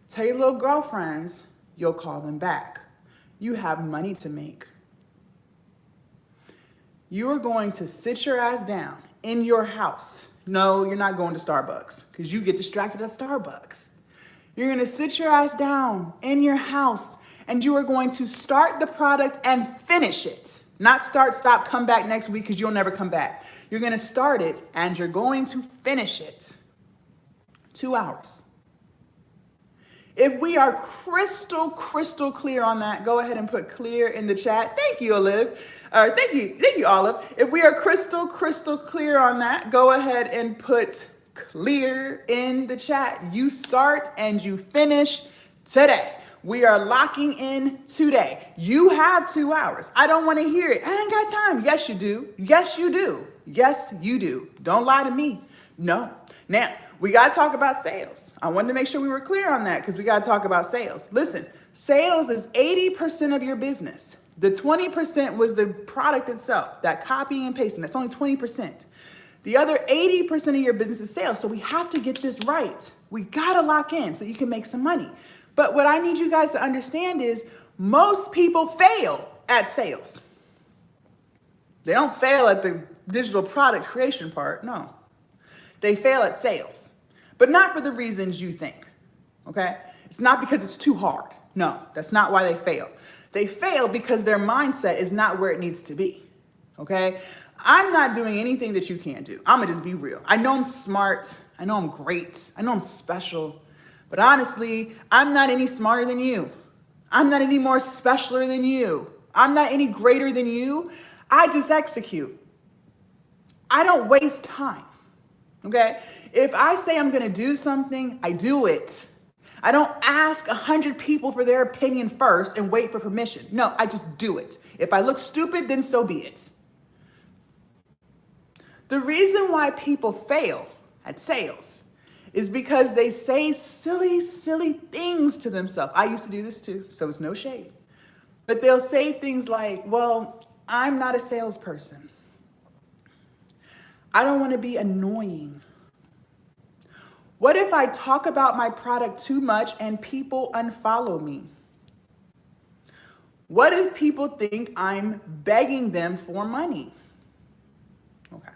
Tell your little girlfriends you'll call them back. You have money to make. You are going to sit your ass down in your house. No, you're not going to Starbucks because you get distracted at Starbucks. You're going to sit your ass down in your house and you are going to start the product and finish it. Not start, stop, come back next week because you'll never come back. You're going to start it and you're going to finish it. 2 hours. If we are crystal clear on that, go ahead and put clear in the chat. Thank you, Olive. Thank you, Olive. If we are crystal clear on that, go ahead and put clear in the chat. You start and you finish today. We are locking in today. You have 2 hours. I don't want to hear it. I ain't got time. Yes, you do. Yes, you do. Yes, you do. Don't lie to me. No. Now, we got to talk about sales. I wanted to make sure we were clear on that because we got to talk about sales. Listen, sales is 80% of your business. The 20% was the product itself, that copying and pasting. That's only 20%. The other 80% of your business is sales. So we have to get this right. We got to lock in so you can make some money. But what I need you guys to understand is most people fail at sales. They don't fail at the digital product creation part. No. They fail at sales, but not for the reasons you think, okay? It's not because it's too hard. No, that's not why they fail. They fail because their mindset is not where it needs to be, okay? I'm not doing anything that you can't do. I'm gonna just be real. I know I'm smart. I know I'm great. I know I'm special, but honestly, I'm not any smarter than you. I'm not any more specialer than you. I'm not any greater than you. I just execute. I don't waste time. Okay, if I say I'm gonna do something, I do it. I don't ask 100 people for their opinion first and wait for permission. No, I just do it. If I look stupid, then so be it. The reason why people fail at sales is because they say silly things to themselves. I used to do this too, so it's no shade. But they'll say things like, well, I'm not a salesperson. I don't want to be annoying. What if I talk about my product too much and people unfollow me? What if people think I'm begging them for money? Okay.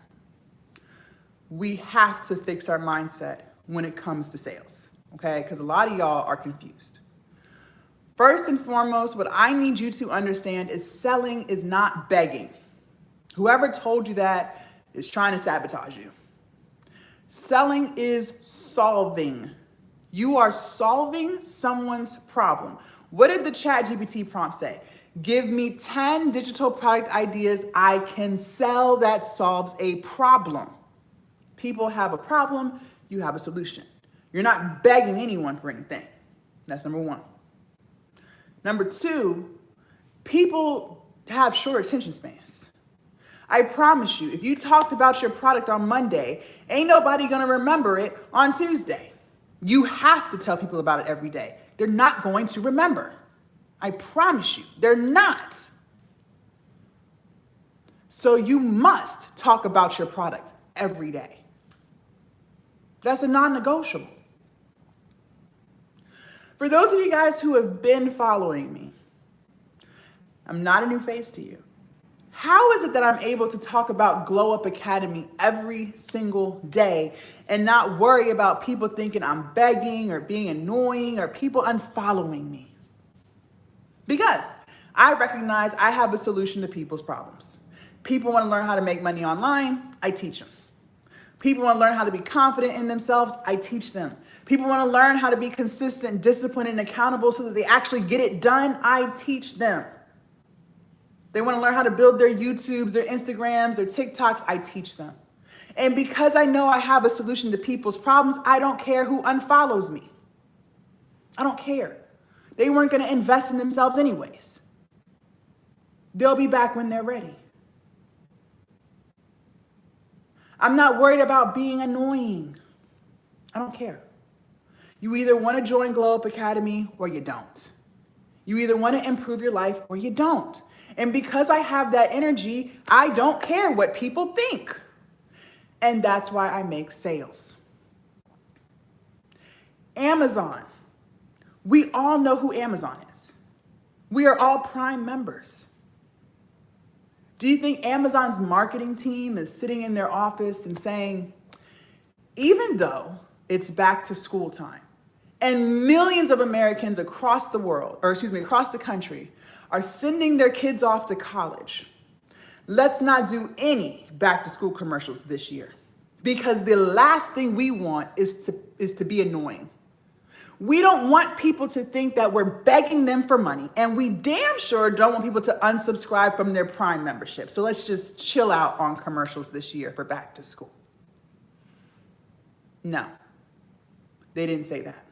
We have to fix our mindset when it comes to sales, okay? Because a lot of y'all are confused. First and foremost, what I need you to understand is selling is not begging. Whoever told you that is trying to sabotage you. Selling is solving. You are solving someone's problem. What did the ChatGPT prompt say? Give me 10 digital product ideas I can sell that solves a problem. People have a problem, you have a solution. You're not begging anyone for anything. That's number one. Number two, people have short attention spans. I promise you, if you talked about your product on Monday, ain't nobody gonna remember it on Tuesday. You have to tell people about it every day. They're not going to remember. I promise you, they're not. So you must talk about your product every day. That's a non-negotiable. For those of you guys who have been following me, I'm not a new face to you. How is it that I'm able to talk about Glow Up Academy every single day and not worry about people thinking I'm begging or being annoying or people unfollowing me? Because I recognize I have a solution to people's problems. People want to learn how to make money online, I teach them. People want to learn how to be confident in themselves, I teach them. People want to learn how to be consistent, disciplined, and accountable so that they actually get it done, I teach them. They want to learn how to build their YouTubes, their Instagrams, their TikToks, I teach them. And because I know I have a solution to people's problems, I don't care who unfollows me. I don't care. They weren't going to invest in themselves anyways. They'll be back when they're ready. I'm not worried about being annoying. I don't care. You either want to join Glow Up Academy or you don't. You either want to improve your life or you don't. And because I have that energy, I don't care what people think. And that's why I make sales. Amazon. We all know who Amazon is. We are all Prime members. Do you think Amazon's marketing team is sitting in their office and saying, even though it's back to school time and millions of Americans across the world, across the country, are sending their kids off to college, let's not do any back to school commercials this year, because the last thing we want is to be annoying. We don't want people to think that we're begging them for money, and we damn sure don't want people to unsubscribe from their Prime membership. So let's just chill out on commercials this year for back to school. No, they didn't say that.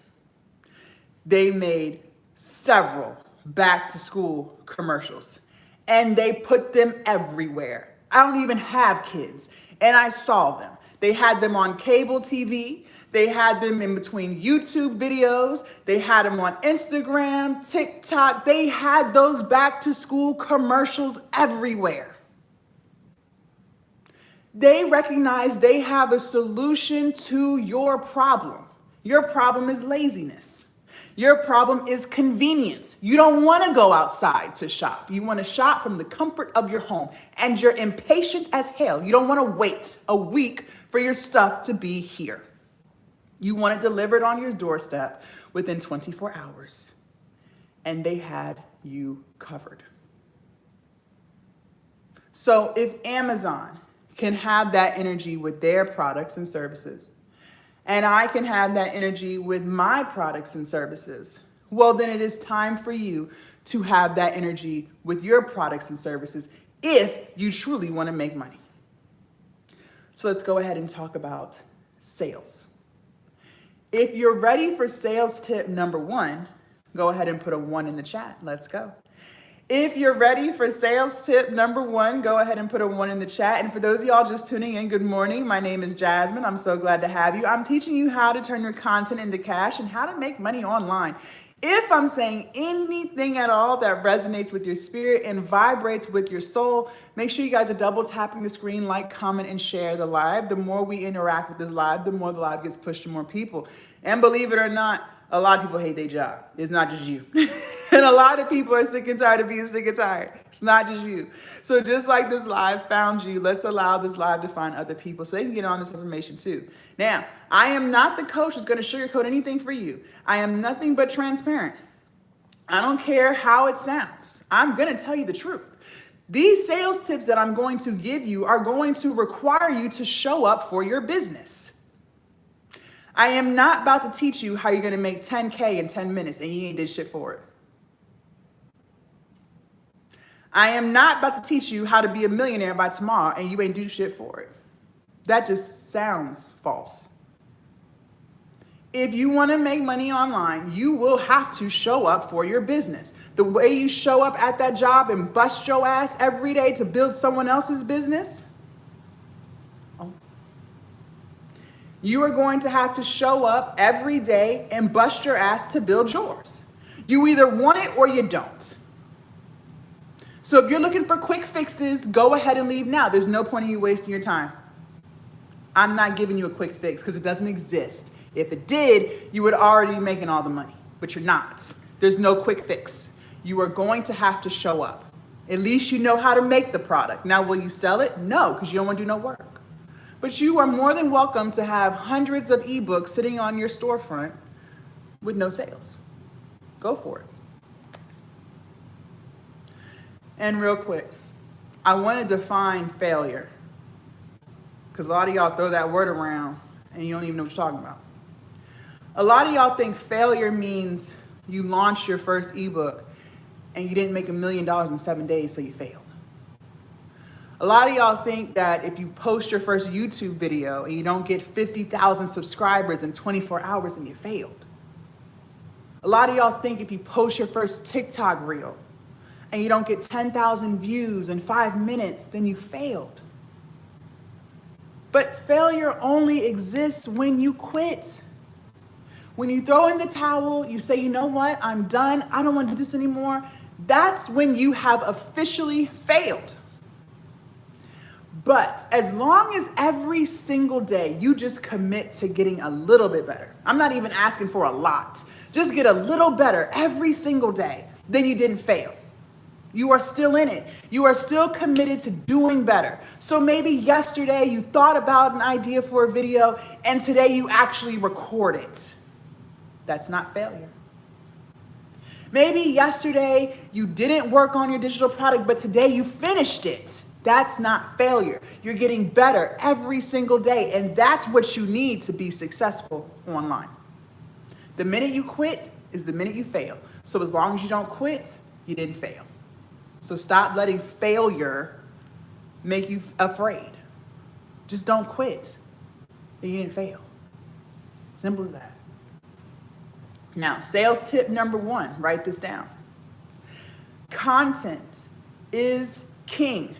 They made several back to school commercials and they put them everywhere. I don't even have kids and I saw them. They had them on cable TV. They had them in between YouTube videos. They had them on Instagram, TikTok. They had those back to school commercials everywhere. They recognize they have a solution to your problem. Your problem is laziness. Your problem is convenience. You don't want to go outside to shop. You want to shop from the comfort of your home. And you're impatient as hell. You don't want to wait a week for your stuff to be here. You want it delivered on your doorstep within 24 hours. And they had you covered. So if Amazon can have that energy with their products and services, and I can have that energy with my products and services, well, then it is time for you to have that energy with your products and services if you truly want to make money. So let's go ahead and talk about sales. If you're ready for sales tip number 1, go ahead and put a 1 in the chat. Let's go. If you're ready for sales tip number 1, go ahead and put a 1 in the chat. And for those of y'all just tuning in, good morning. My name is Jasmine. I'm so glad to have you. I'm teaching you how to turn your content into cash and how to make money online. If I'm saying anything at all that resonates with your spirit and vibrates with your soul, make sure you guys are double tapping the screen, like, comment, and share the live. The more we interact with this live, the more the live gets pushed to more people. And believe it or not, a lot of people hate their job. It's not just you. And a lot of people are sick and tired of being sick and tired. It's not just you. So just like this live found you, let's allow this live to find other people so they can get on this information too. Now, I am not the coach that's going to sugarcoat anything for you. I am nothing but transparent. I don't care how it sounds. I'm going to tell you the truth. These sales tips that I'm going to give you are going to require you to show up for your business. I am not about to teach you how you're going to make 10K in 10 minutes and you ain't did shit for it. I am not about to teach you how to be a millionaire by tomorrow and you ain't do shit for it. That just sounds false. If you want to make money online, you will have to show up for your business. The way you show up at that job and bust your ass every day to build someone else's business, you are going to have to show up every day and bust your ass to build yours. You either want it or you don't. So if you're looking for quick fixes, go ahead and leave now. There's no point in you wasting your time. I'm not giving you a quick fix because it doesn't exist. If it did, you would already be making all the money, but you're not. There's no quick fix. You are going to have to show up. At least you know how to make the product. Now, will you sell it? No, because you don't want to do no work. But you are more than welcome to have hundreds of ebooks sitting on your storefront with no sales. Go for it. And real quick, I want to define failure, because a lot of y'all throw that word around and you don't even know what you're talking about. A lot of y'all think failure means you launched your first ebook and you didn't make $1 million in 7 days, so you failed. A lot of y'all think that if you post your first YouTube video and you don't get 50,000 subscribers in 24 hours, then you failed. A lot of y'all think if you post your first TikTok reel and you don't get 10,000 views in 5 minutes, then you failed. But failure only exists when you quit. When you throw in the towel, you say, you know what, I'm done, I don't want to do this anymore. That's when you have officially failed. But as long as every single day you just commit to getting a little bit better, I'm not even asking for a lot, just get a little better every single day, then you didn't fail. You are still in it. You are still committed to doing better. So maybe yesterday you thought about an idea for a video and today you actually record it. That's not failure. Maybe yesterday you didn't work on your digital product, but today you finished it. That's not failure. You're getting better every single day, and that's what you need to be successful online. The minute you quit is the minute you fail. So as long as you don't quit, you didn't fail. So stop letting failure make you afraid. Just don't quit. Then you didn't fail. Simple as that. Now, sales tip number 1, write this down. Content is king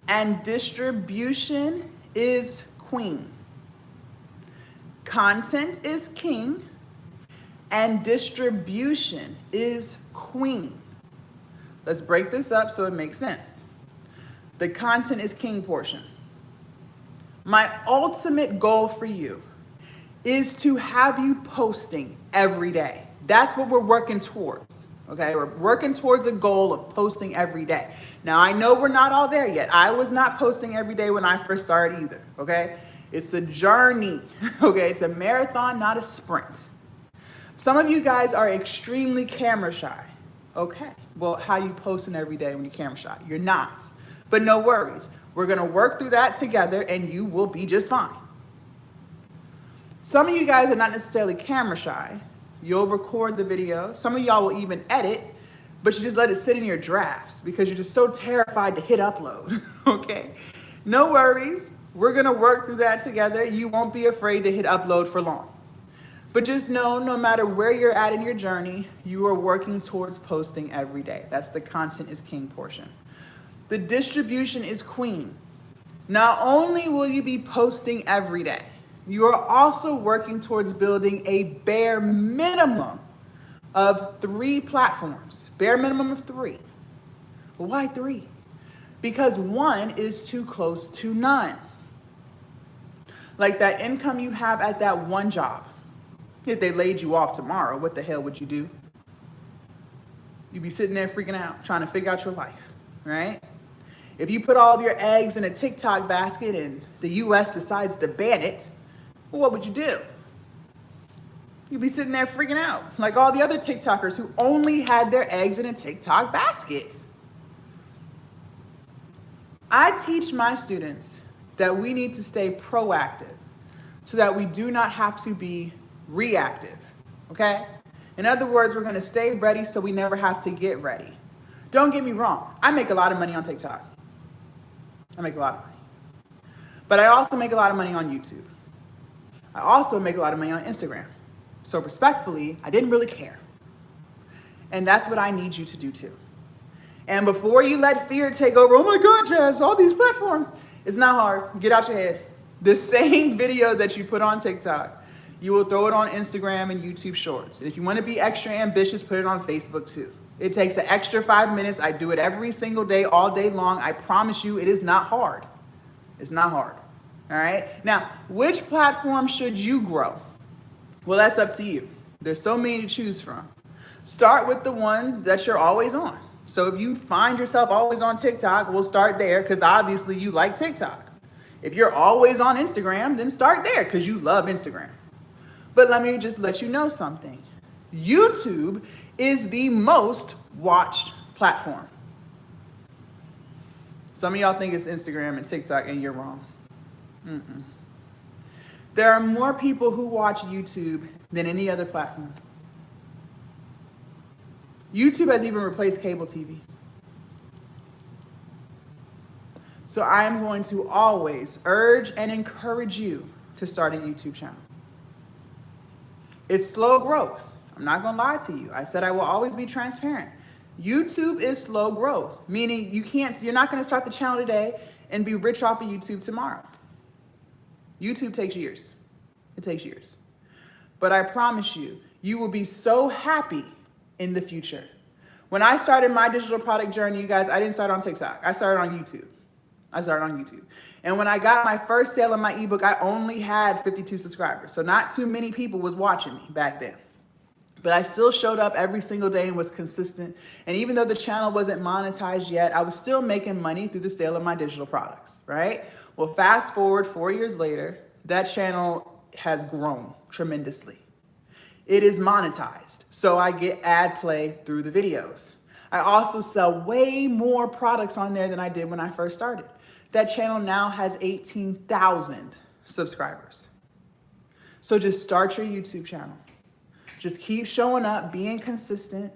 and distribution is queen. Content is king and distribution is queen. Let's break this up so it makes sense. The content is king portion. My ultimate goal for you is to have you posting every day. That's what we're working towards, okay? We're working towards a goal of posting every day. Now, I know we're not all there yet. I was not posting every day when I first started either, okay? It's a journey, okay? It's a marathon, not a sprint. Some of you guys are extremely camera shy. Okay, well, how you posting every day when you're camera shy? You're not, but no worries. We're gonna work through that together and you will be just fine. Some of you guys are not necessarily camera shy. You'll record the video. Some of y'all will even edit, but you just let it sit in your drafts because you're just so terrified to hit upload, okay? No worries, we're gonna work through that together. You won't be afraid to hit upload for long. But just know, no matter where you're at in your journey, you are working towards posting every day. That's the content is king portion. The distribution is queen. Not only will you be posting every day, you are also working towards building a bare minimum of 3 platforms. Bare minimum of 3. Well, why 3? Because 1 is too close to none. Like that income you have at that one job. If they laid you off tomorrow, what the hell would you do? You'd be sitting there freaking out, trying to figure out your life, right? If you put all of your eggs in a TikTok basket and the US decides to ban it, well, what would you do? You'd be sitting there freaking out, like all the other TikTokers who only had their eggs in a TikTok basket. I teach my students that we need to stay proactive so that we do not have to be reactive, okay? In other words, we're gonna stay ready so we never have to get ready. Don't get me wrong, I make a lot of money on TikTok. I make a lot of money. But I also make a lot of money on YouTube. I also make a lot of money on Instagram. So respectfully, I didn't really care. And that's what I need you to do too. And before you let fear take over, oh my God, Jazz, all these platforms, it's not hard, get out your head. The same video that you put on TikTok, you will throw it on Instagram and YouTube Shorts. If you want to be extra ambitious, put it on Facebook too. It takes an extra 5 minutes. I do it every single day, all day long. I promise you, it is not hard. It's not hard. All right. Now, which platform should you grow? Well, that's up to you. There's so many to choose from. Start with the one that you're always on. So if you find yourself always on TikTok, we'll start there because obviously you like TikTok. If you're always on Instagram, then start there because you love Instagram. But let me just let you know something. YouTube is the most watched platform. Some of y'all think it's Instagram and TikTok, and you're wrong. There are more people who watch YouTube than any other platform. YouTube has even replaced cable TV. So I am going to always urge and encourage you to start a YouTube channel. It's slow growth. I'm not gonna lie to you. I said I will always be transparent. YouTube is slow growth, meaning you're not gonna start the channel today and be rich off of YouTube tomorrow. YouTube takes years. It takes years. But I promise you, you will be so happy in the future. When I started my digital product journey, you guys, I didn't start on TikTok. I started on YouTube. And when I got my first sale of my ebook, I only had 52 subscribers. So not too many people was watching me back then. But I still showed up every single day and was consistent. And even though the channel wasn't monetized yet, I was still making money through the sale of my digital products, right? Well, fast forward 4 years later, that channel has grown tremendously. It is monetized, so I get ad play through the videos. I also sell way more products on there than I did when I first started. That channel now has 18,000 subscribers. So just start your YouTube channel. Just keep showing up, being consistent,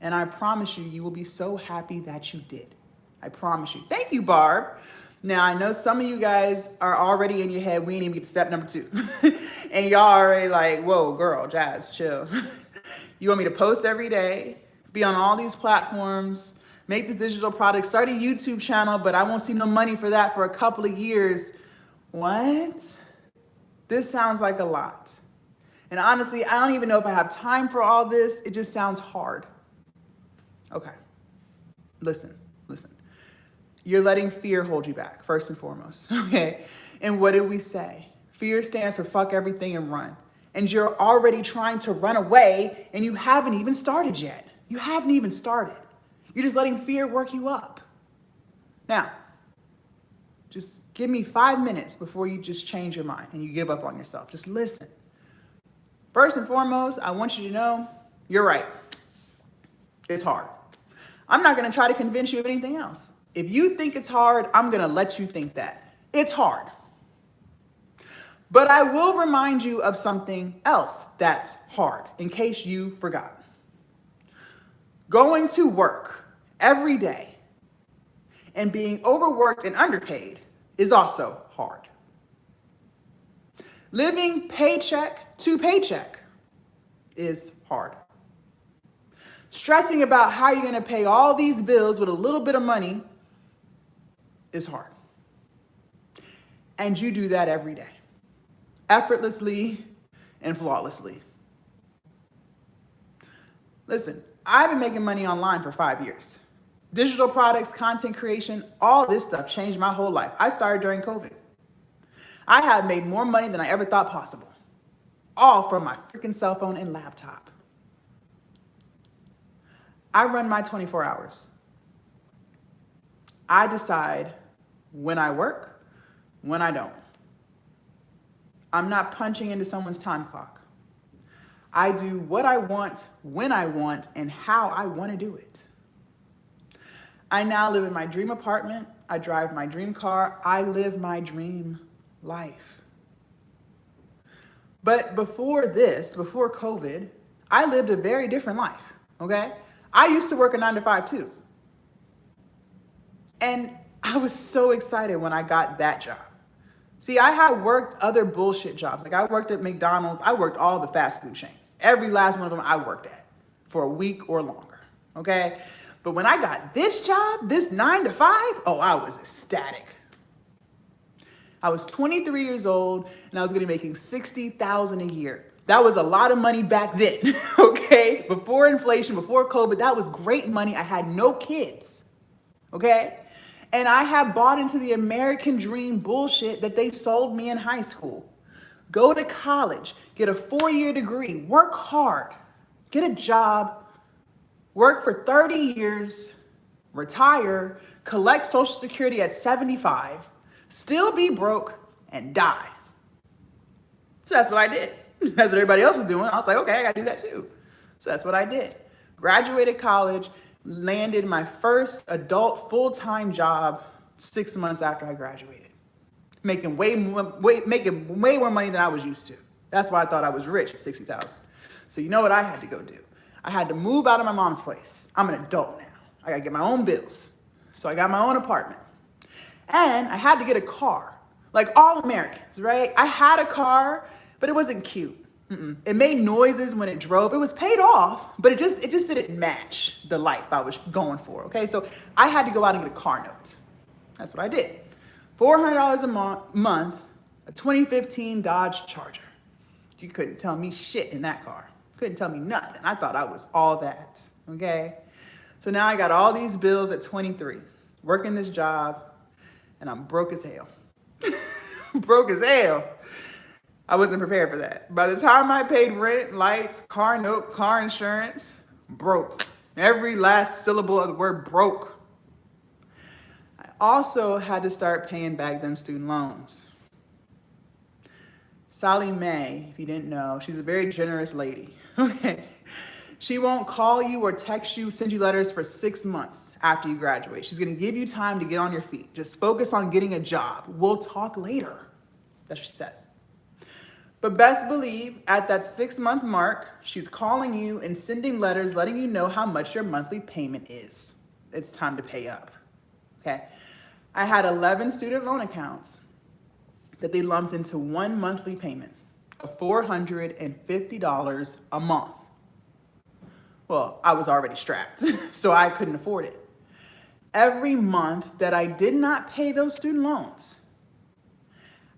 and I promise you, you will be so happy that you did. I promise you. Thank you, Barb. Now, I know some of you guys are already in your head, we ain't even get to step number 2. And y'all already like, whoa, girl, Jazz, chill. You want me to post every day, be on all these platforms, make the digital product, start a YouTube channel, but I won't see no money for that for a couple of years. What? This sounds like a lot. And honestly, I don't even know if I have time for all this. It just sounds hard. Okay, listen. You're letting fear hold you back, first and foremost, okay? And what did we say? Fear stands for fuck everything and run. And you're already trying to run away and you haven't even started yet. You haven't even started. You're just letting fear work you up. Now, just give me 5 minutes before you just change your mind and you give up on yourself. Just listen. First and foremost, I want you to know you're right. It's hard. I'm not gonna try to convince you of anything else. If you think it's hard, I'm gonna let you think that. It's hard. But I will remind you of something else that's hard, in case you forgot. Going to work every day and being overworked and underpaid is also hard. Living paycheck to paycheck is hard. Stressing about how you're gonna pay all these bills with a little bit of money is hard. And you do that every day, effortlessly and flawlessly. Listen, I've been making money online for 5 years. Digital products, content creation, all this stuff changed my whole life. I started during COVID. I have made more money than I ever thought possible, all from my freaking cell phone and laptop. I run my 24 hours. I decide when I work, when I don't. I'm not punching into someone's time clock. I do what I want, when I want, and how I want to do it. I now live in my dream apartment. I drive my dream car. I live my dream life. But before this, before COVID, I lived a very different life, okay? I used to work a 9 to 5 too. And I was so excited when I got that job. See, I had worked other bullshit jobs. Like I worked at McDonald's. I worked all the fast food chains. Every last one of them I worked at for a week or longer, okay? But when I got this job, this 9 to 5, oh, I was ecstatic. I was 23 years old and I was gonna be making $60,000 a year. That was a lot of money back then, okay? Before inflation, before COVID, that was great money. I had no kids, okay? And I have bought into the American dream bullshit that they sold me in high school. Go to college, get a 4-year degree, work hard, get a job, work for 30 years, retire, collect Social Security at 75, still be broke, and die. So that's what I did. That's what everybody else was doing. I was like, okay, I gotta do that too. So that's what I did. Graduated college, landed my first adult full-time job 6 months after I graduated. Making way more money than I was used to. That's why I thought I was rich at 60,000. So you know what I had to go do? I had to move out of my mom's place. I'm an adult now. I gotta get my own bills. So I got my own apartment. And I had to get a car, like all Americans, right? I had a car, but it wasn't cute. It made noises when it drove. It was paid off, but it just didn't match the life I was going for, okay? So I had to go out and get a car note. That's what I did. $400 a month, a 2015 Dodge Charger. You couldn't tell me shit in that car. Couldn't tell me nothing. I thought I was all that, okay? So now I got all these bills at 23, working this job, and I'm broke as hell. Broke as hell. I wasn't prepared for that. By the time I paid rent, lights, car note, car insurance, broke. Every last syllable of the word broke. I also had to start paying back them student loans. Sally Mae, if you didn't know, she's a very generous lady. Okay. She won't call you or text you, send you letters for 6 months after you graduate. She's gonna give you time to get on your feet. Just focus on getting a job. We'll talk later. That's what she says. But best believe at that 6-month mark, she's calling you and sending letters letting you know how much your monthly payment is. It's time to pay up, okay? I had 11 student loan accounts that they lumped into one monthly payment of $450 a month. Well, I was already strapped, so I couldn't afford it. Every month that I did not pay those student loans,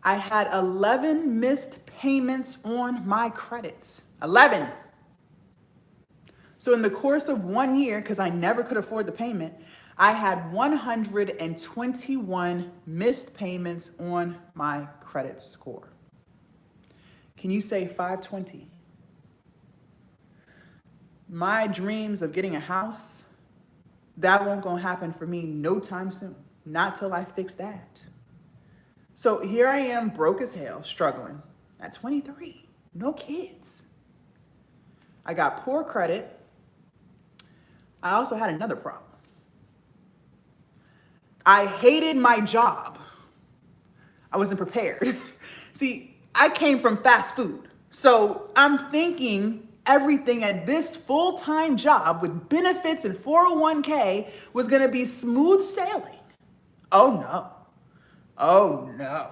I had 11 missed payments on my credits. 11. So in the course of 1 year, because I never could afford the payment, I had 121 missed payments on my credit score. Can you say 520? My dreams of getting a house, that won't gonna happen for me no time soon. Not till I fix that. So here I am, broke as hell, struggling at 23, no kids. I got poor credit. I also had another problem. I hated my job. I wasn't prepared. See, I came from fast food. So I'm thinking everything at this full-time job with benefits and 401k was gonna be smooth sailing. Oh no. Oh no.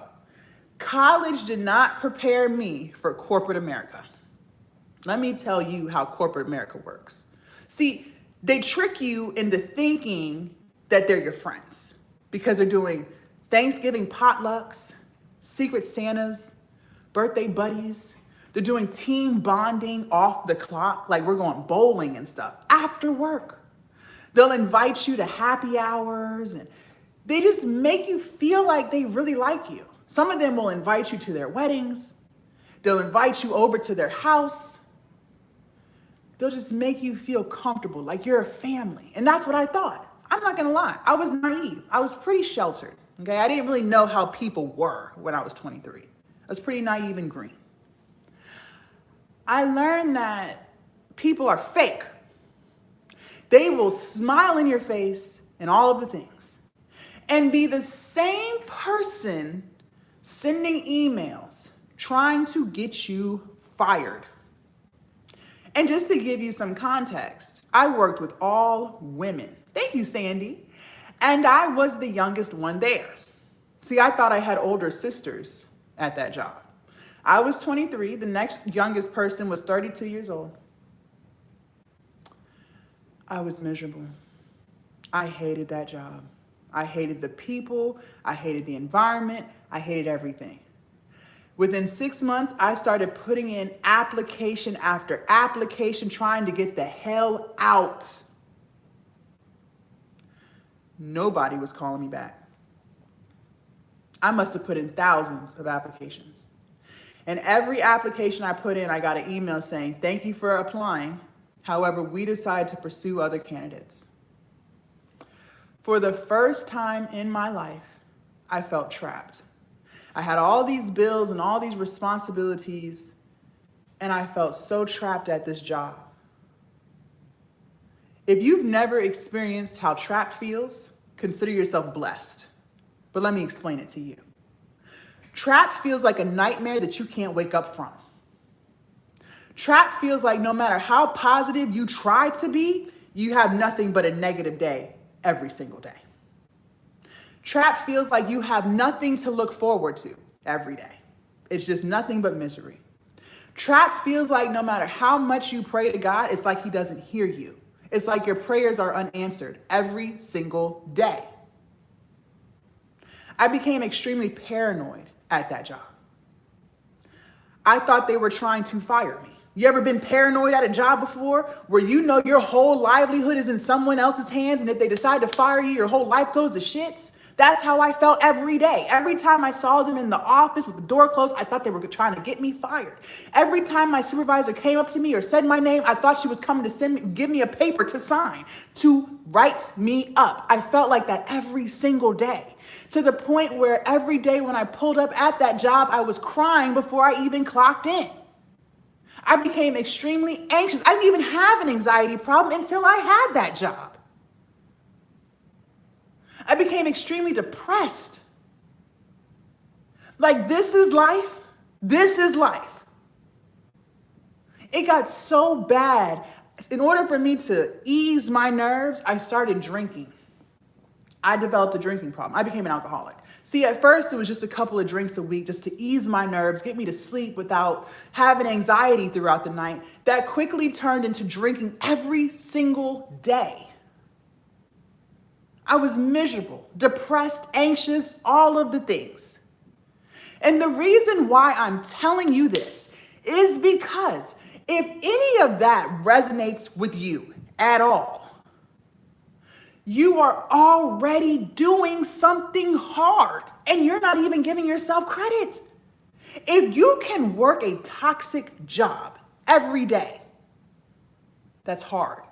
College did not prepare me for corporate America. Let me tell you how corporate America works. See, they trick you into thinking that they're your friends because they're doing Thanksgiving potlucks, secret Santas, birthday buddies. They're doing team bonding off the clock, like we're going bowling and stuff after work. They'll invite you to happy hours and they just make you feel like they really like you. Some of them will invite you to their weddings. They'll invite you over to their house. They'll just make you feel comfortable, like you're a family. And that's what I thought. I'm not gonna lie, I was naive. I was pretty sheltered, okay? I didn't really know how people were when I was 23. I was pretty naive and green. I learned that people are fake. They will smile in your face and all of the things and be the same person sending emails trying to get you fired. And just to give you some context, I worked with all women. Thank you, Sandy. And I was the youngest one there. See, I thought I had older sisters at that job. I was 23. The next youngest person was 32 years old. I was miserable. I hated that job. I hated the people. I hated the environment. I hated everything. Within 6 months, I started putting in application after application, trying to get the hell out. Nobody was calling me back. I must have put in thousands of applications. And every application I put in, I got an email saying, thank you for applying. However, we decided to pursue other candidates. For the first time in my life, I felt trapped. I had all these bills and all these responsibilities, and I felt so trapped at this job. If you've never experienced how trapped feels, consider yourself blessed. But let me explain it to you. Trapped feels like a nightmare that you can't wake up from. Trapped feels like no matter how positive you try to be, you have nothing but a negative day every single day. Trapped feels like you have nothing to look forward to every day. It's just nothing but misery. Trapped feels like no matter how much you pray to God, it's like he doesn't hear you. It's like your prayers are unanswered every single day. I became extremely paranoid at that job. I thought they were trying to fire me. You ever been paranoid at a job before where you know your whole livelihood is in someone else's hands, and if they decide to fire you, your whole life goes to shits? That's how I felt every day. Every time I saw them in the office with the door closed, I thought they were trying to get me fired. Every time my supervisor came up to me or said my name, I thought she was coming to give me a paper to sign, to write me up. I felt like that every single day, to the point where every day when I pulled up at that job, I was crying before I even clocked in. I became extremely anxious. I didn't even have an anxiety problem until I had that job. I became extremely depressed. Like, this is life. This is life. It got so bad. In order for me to ease my nerves, I started drinking. I developed a drinking problem. I became an alcoholic. See, at first it was just a couple of drinks a week just to ease my nerves, get me to sleep without having anxiety throughout the night. That quickly turned into drinking every single day. I was miserable, depressed, anxious, all of the things. And the reason why I'm telling you this is because if any of that resonates with you at all, you are already doing something hard and you're not even giving yourself credit. If you can work a toxic job every day, that's hard.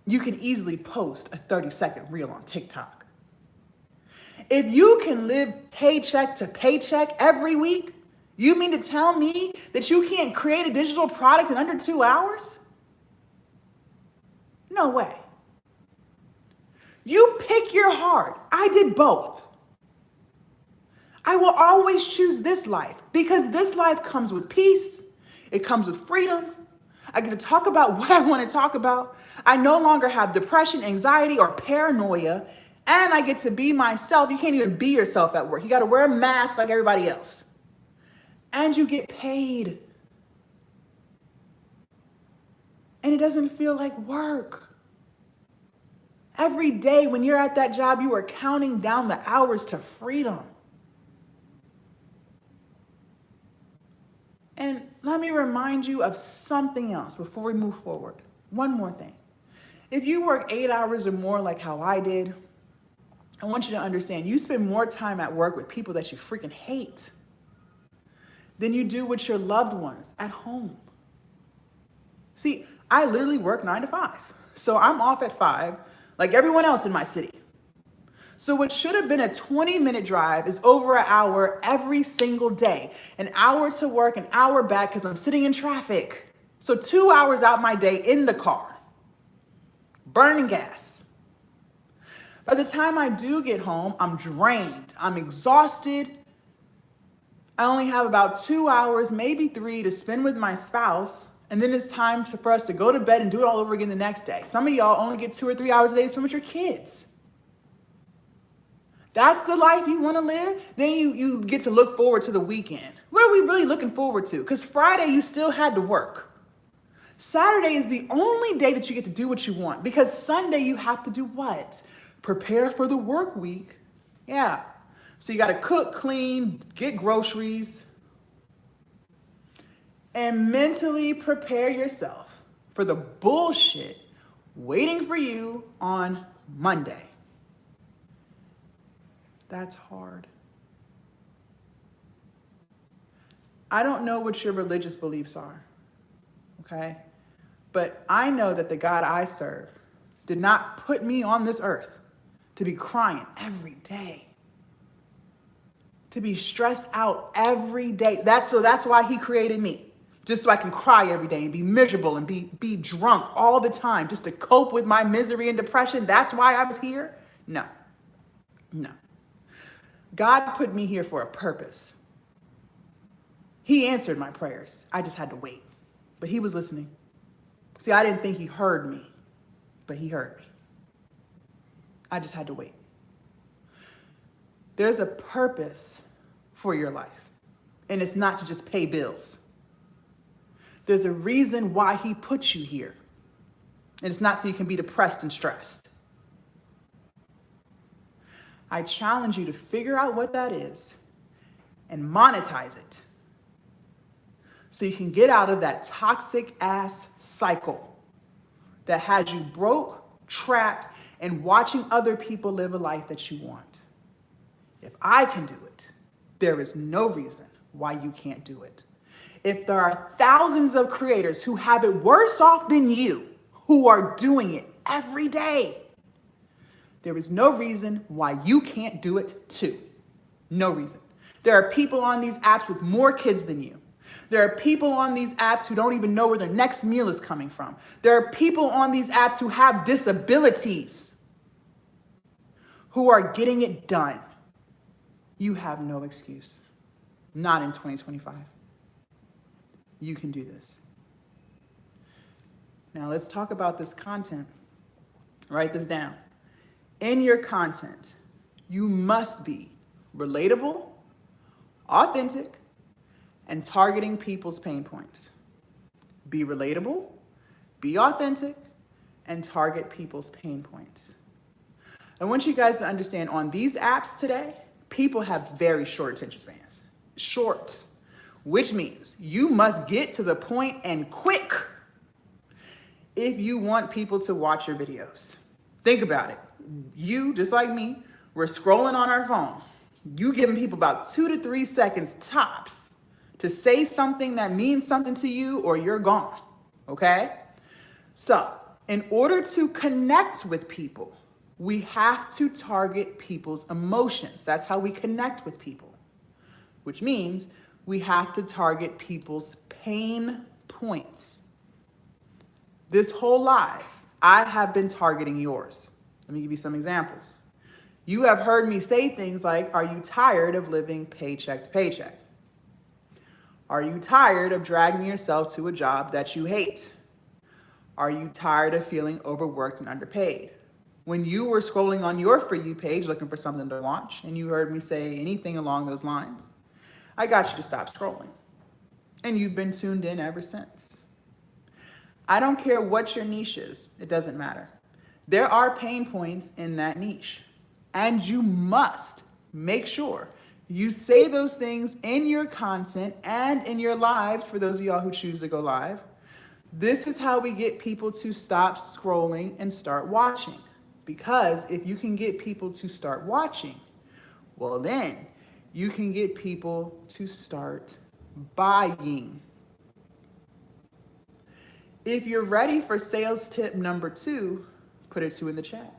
You can easily post a 30-second reel on TikTok. If you can live paycheck to paycheck every week, you mean to tell me that you can't create a digital product in under 2 hours? No way. You pick your heart. I did both. I will always choose this life because this life comes with peace. It comes with freedom. I get to talk about what I want to talk about. I no longer have depression, anxiety, or paranoia, and I get to be myself. You can't even be yourself at work. You got to wear a mask like everybody else. And you get paid. And it doesn't feel like work. Every day when you're at that job, you are counting down the hours to freedom. And let me remind you of something else before we move forward. One more thing. If you work 8 hours or more like how I did, I want you to understand you spend more time at work with people that you freaking hate than you do with your loved ones at home. See, I literally work 9 to 5. So I'm off at 5 like everyone else in my city. So what should have been a 20-minute drive is over an hour every single day. An hour to work, an hour back because I'm sitting in traffic. So 2 hours out my day in the car, burning gas. By the time I do get home, I'm drained, I'm exhausted. I only have about 2 hours, maybe 3 to spend with my spouse. And then it's time for us to go to bed and do it all over again the next day. Some of y'all only get 2 or 3 hours a day to spend with your kids. That's the life you want to live? Then you get to look forward to the weekend. What are we really looking forward to? Because Friday you still had to work. Saturday is the only day that you get to do what you want. Because Sunday you have to do what? Prepare for the work week. Yeah. So you got to cook, clean, get groceries, and mentally prepare yourself for the bullshit waiting for you on Monday. That's hard. I don't know what your religious beliefs are, okay? But I know that the God I serve did not put me on this earth to be crying every day, to be stressed out every day. That's why he created me, just so I can cry every day and be miserable and be drunk all the time, just to cope with my misery and depression. That's why I was here? No. God put me here for a purpose. He answered my prayers. I just had to wait. But he was listening. See, I didn't think he heard me, but he heard me. I just had to wait. There's a purpose for your life, and it's not to just pay bills. There's a reason why he put you here, and it's not so you can be depressed and stressed. I challenge you to figure out what that is and monetize it so you can get out of that toxic ass cycle that has you broke, trapped, and watching other people live a life that you want. If I can do it, there is no reason why you can't do it. If there are thousands of creators who have it worse off than you, who are doing it every day, there is no reason why you can't do it too. No reason. There are people on these apps with more kids than you. There are people on these apps who don't even know where their next meal is coming from. There are people on these apps who have disabilities who are getting it done. You have no excuse. Not in 2025. You can do this. Now let's talk about this content. Write this down. In your content, you must be relatable, authentic, and targeting people's pain points. Be relatable, be authentic, and target people's pain points. I want you guys to understand, on these apps today, people have very short attention spans. Short, which means you must get to the point and quick if you want people to watch your videos. Think about it. You, just like me, we're scrolling on our phone. You giving people about 2 to 3 seconds tops to say something that means something to you, or you're gone, okay? So, in order to connect with people, we have to target people's emotions. That's how we connect with people, which means we have to target people's pain points. This whole life, I have been targeting yours. Let me give you some examples. You have heard me say things like, are you tired of living paycheck to paycheck? Are you tired of dragging yourself to a job that you hate? Are you tired of feeling overworked and underpaid? When you were scrolling on your For You page looking for something to watch and you heard me say anything along those lines, I got you to stop scrolling. And you've been tuned in ever since. I don't care what your niche is. It doesn't matter. There are pain points in that niche. And you must make sure you say those things in your content and in your lives, for those of y'all who choose to go live. This is how we get people to stop scrolling and start watching. Because if you can get people to start watching, well then you can get people to start buying. If you're ready for sales tip number 2, put a 2 in the chat.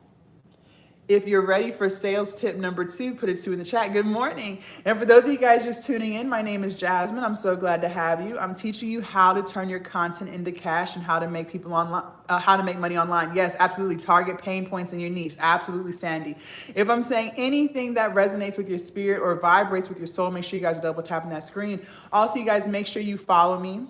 If you're ready for sales tip number 2, put a 2 in the chat. Good morning. And for those of you guys just tuning in, my name is Jasmine. I'm so glad to have you. I'm teaching you how to turn your content into cash and how to make people online, how to make money online. Yes, absolutely. Target pain points in your niche. Absolutely, Sandy. If I'm saying anything that resonates with your spirit or vibrates with your soul, make sure you guys are double tapping that screen. Also, you guys make sure you follow me.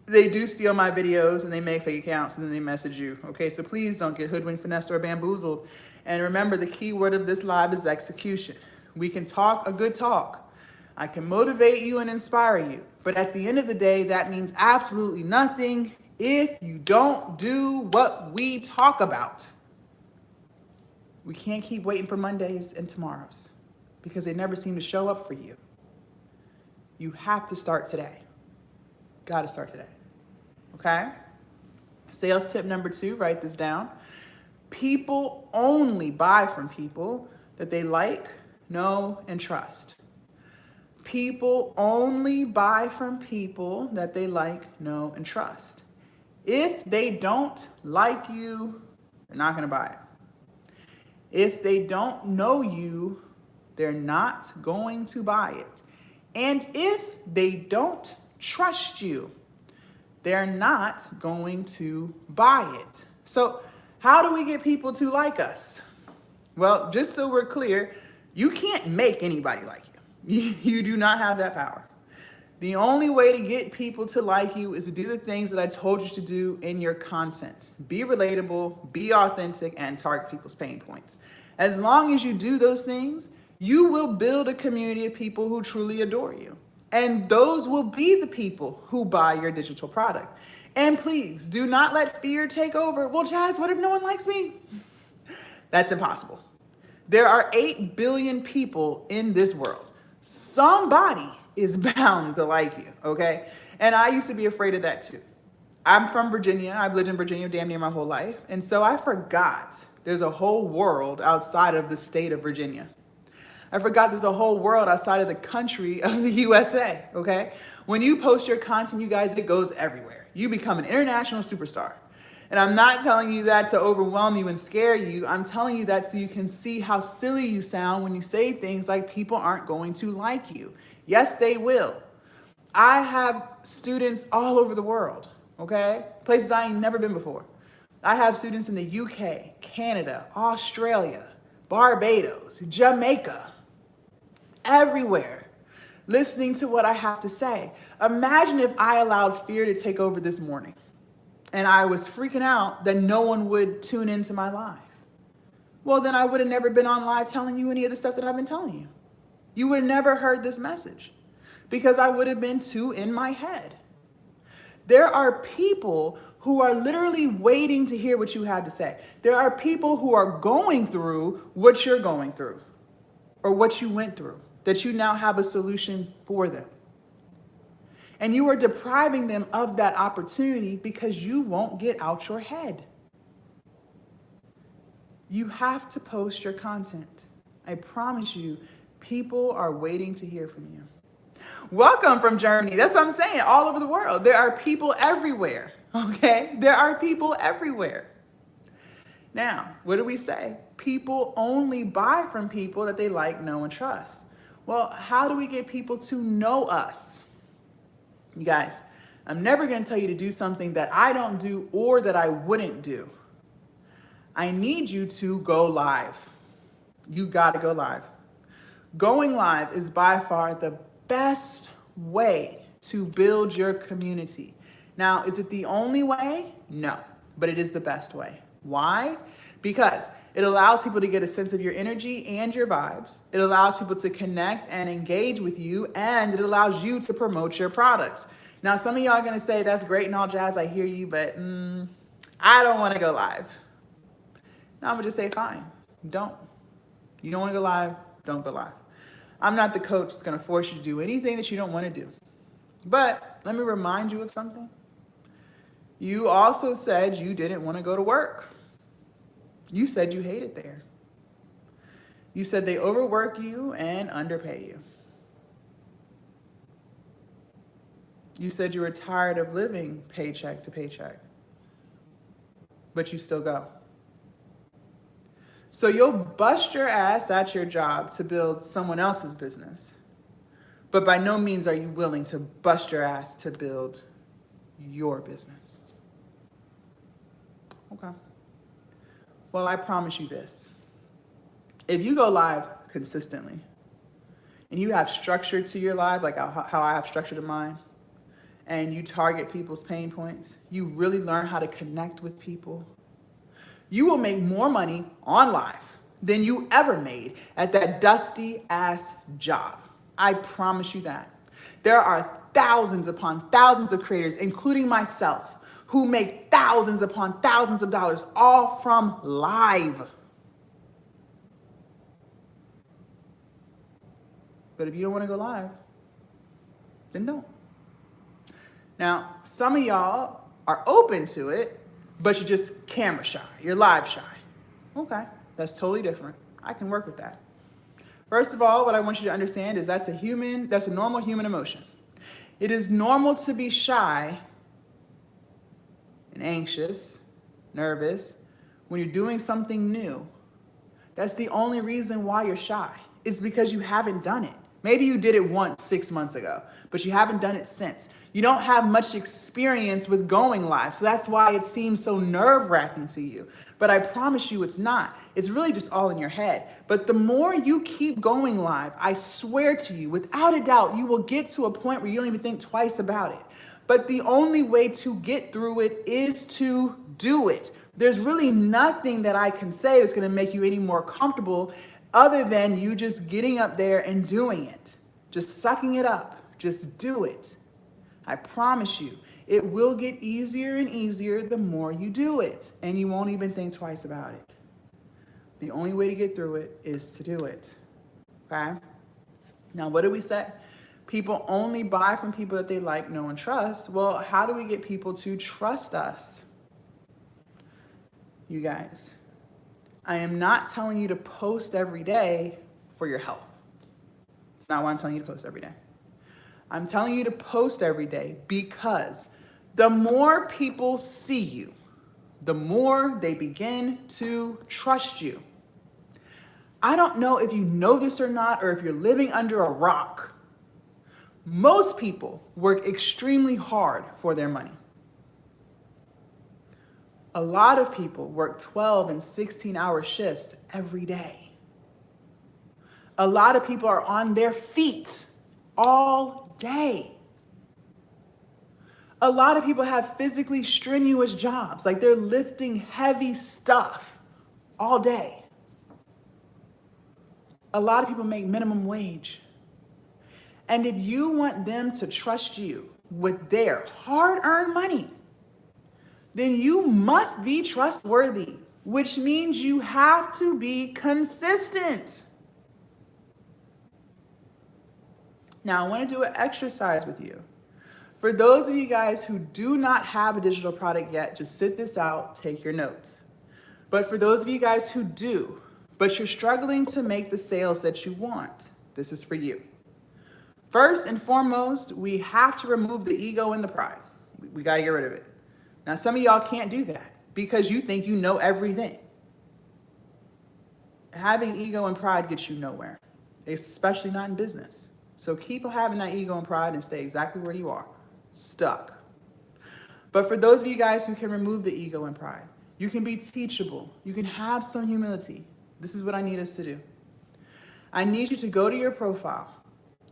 They do steal my videos and they make fake accounts and then they message you. Okay, so please don't get hoodwinked, finessed, or bamboozled. And remember, the key word of this live is execution. We can talk a good talk. I can motivate you and inspire you. But at the end of the day, that means absolutely nothing if you don't do what we talk about. We can't keep waiting for Mondays and tomorrows because they never seem to show up for you. You have to start today. Got to start today. Okay? Sales tip number 2, write this down. People only buy from people that they like, know, and trust. People only buy from people that they like, know, and trust. If they don't like you, they're not going to buy it. If they don't know you, they're not going to buy it. And if they don't trust you, they're not going to buy it. So how do we get people to like us? Well, just so we're clear, you can't make anybody like you. You do not have that power. The only way to get people to like you is to do the things that I told you to do in your content. Be relatable, be authentic, and target people's pain points. As long as you do those things, you will build a community of people who truly adore you. And those will be the people who buy your digital product. And please do not let fear take over. Well, Jazz, what if no one likes me? That's impossible. There are 8 billion people in this world. Somebody is bound to like you, okay? And I used to be afraid of that too. I'm from Virginia. I've lived in Virginia damn near my whole life. And so I forgot there's a whole world outside of the state of Virginia. I forgot there's a whole world outside of the country of the USA, okay? When you post your content, you guys, it goes everywhere. You become an international superstar. And I'm not telling you that to overwhelm you and scare you. I'm telling you that so you can see how silly you sound when you say things like people aren't going to like you. Yes, they will. I have students all over the world, okay? Places I ain't never been before. I have students in the UK, Canada, Australia, Barbados, Jamaica, everywhere, listening to what I have to say. Imagine if I allowed fear to take over this morning and I was freaking out that no one would tune into my live. Well, then I would have never been on live telling you any of the stuff that I've been telling you. You would have never heard this message because I would have been too in my head. There are people who are literally waiting to hear what you have to say. There are people who are going through what you're going through or what you went through, that you now have a solution for them. And you are depriving them of that opportunity because you won't get out your head. You have to post your content. I promise you, people are waiting to hear from you. Welcome from Germany. That's what I'm saying. All over the world. There are people everywhere. Okay? There are people everywhere. Now, what do we say? People only buy from people that they like, know, and trust. Well, how do we get people to know us? You guys, I'm never going to tell you to do something that I don't do or that I wouldn't do. I need you to go live. You got to go live. Going live is by far the best way to build your community. Now, is it the only way? No, but it is the best way. Why? Because it allows people to get a sense of your energy and your vibes. It allows people to connect and engage with you, and it allows you to promote your products. Now, some of y'all are going to say, that's great and all, Jazz, I hear you, but I don't want to go live. Now, I'm going to just say, fine, don't. You don't want to go live, don't go live. I'm not the coach that's going to force you to do anything that you don't want to do. But let me remind you of something. You also said you didn't want to go to work. You said you hate it there. You said they overwork you and underpay you. You said you were tired of living paycheck to paycheck, but you still go. So you'll bust your ass at your job to build someone else's business, but by no means are you willing to bust your ass to build your business. Okay. Well, I promise you this. If you go live consistently and you have structure to your live, like how I have structure to mine, and you target people's pain points, you really learn how to connect with people, you will make more money on live than you ever made at that dusty ass job. I promise you that. There are thousands upon thousands of creators, including myself, who make thousands upon thousands of dollars, all from live. But if you don't want to go live, then don't. Now, some of y'all are open to it, but you're just camera shy. You're live shy. Okay, that's totally different. I can work with that. First of all, what I want you to understand is that's a normal human emotion. It is normal to be shy and anxious, nervous, when you're doing something new. That's the only reason why you're shy. It's because you haven't done it. Maybe you did it once 6 months ago, but you haven't done it since. You don't have much experience with going live, so that's why it seems so nerve-wracking to you. But I promise you it's not. It's really just all in your head. But the more you keep going live, I swear to you, without a doubt, you will get to a point where you don't even think twice about it. But the only way to get through it is to do it. There's really nothing that I can say that's going to make you any more comfortable other than you just getting up there and doing it. Just sucking it up. Just do it. I promise you, it will get easier and easier the more you do it, and you won't even think twice about it. The only way to get through it is to do it. Okay? Now, what did we say? People only buy from people that they like, know, and trust. Well, how do we get people to trust us? You guys, I am not telling you to post every day for your health. It's not why I'm telling you to post every day. I'm telling you to post every day because the more people see you, the more they begin to trust you. I don't know if you know this or not, or if you're living under a rock. Most people work extremely hard for their money. A lot of people work 12 and 16-hour shifts every day. A lot of people are on their feet all day. A lot of people have physically strenuous jobs, like they're lifting heavy stuff all day. A lot of people make minimum wage. And if you want them to trust you with their hard-earned money, then you must be trustworthy, which means you have to be consistent. Now, I want to do an exercise with you. For those of you guys who do not have a digital product yet, just sit this out, take your notes. But for those of you guys who do, but you're struggling to make the sales that you want, this is for you. First and foremost, we have to remove the ego and the pride. We got to get rid of it. Now, some of y'all can't do that because you think you know everything. Having ego and pride gets you nowhere, especially not in business. So keep having that ego and pride and stay exactly where you are, stuck. But for those of you guys who can remove the ego and pride, you can be teachable. You can have some humility. This is what I need us to do. I need you to go to your profile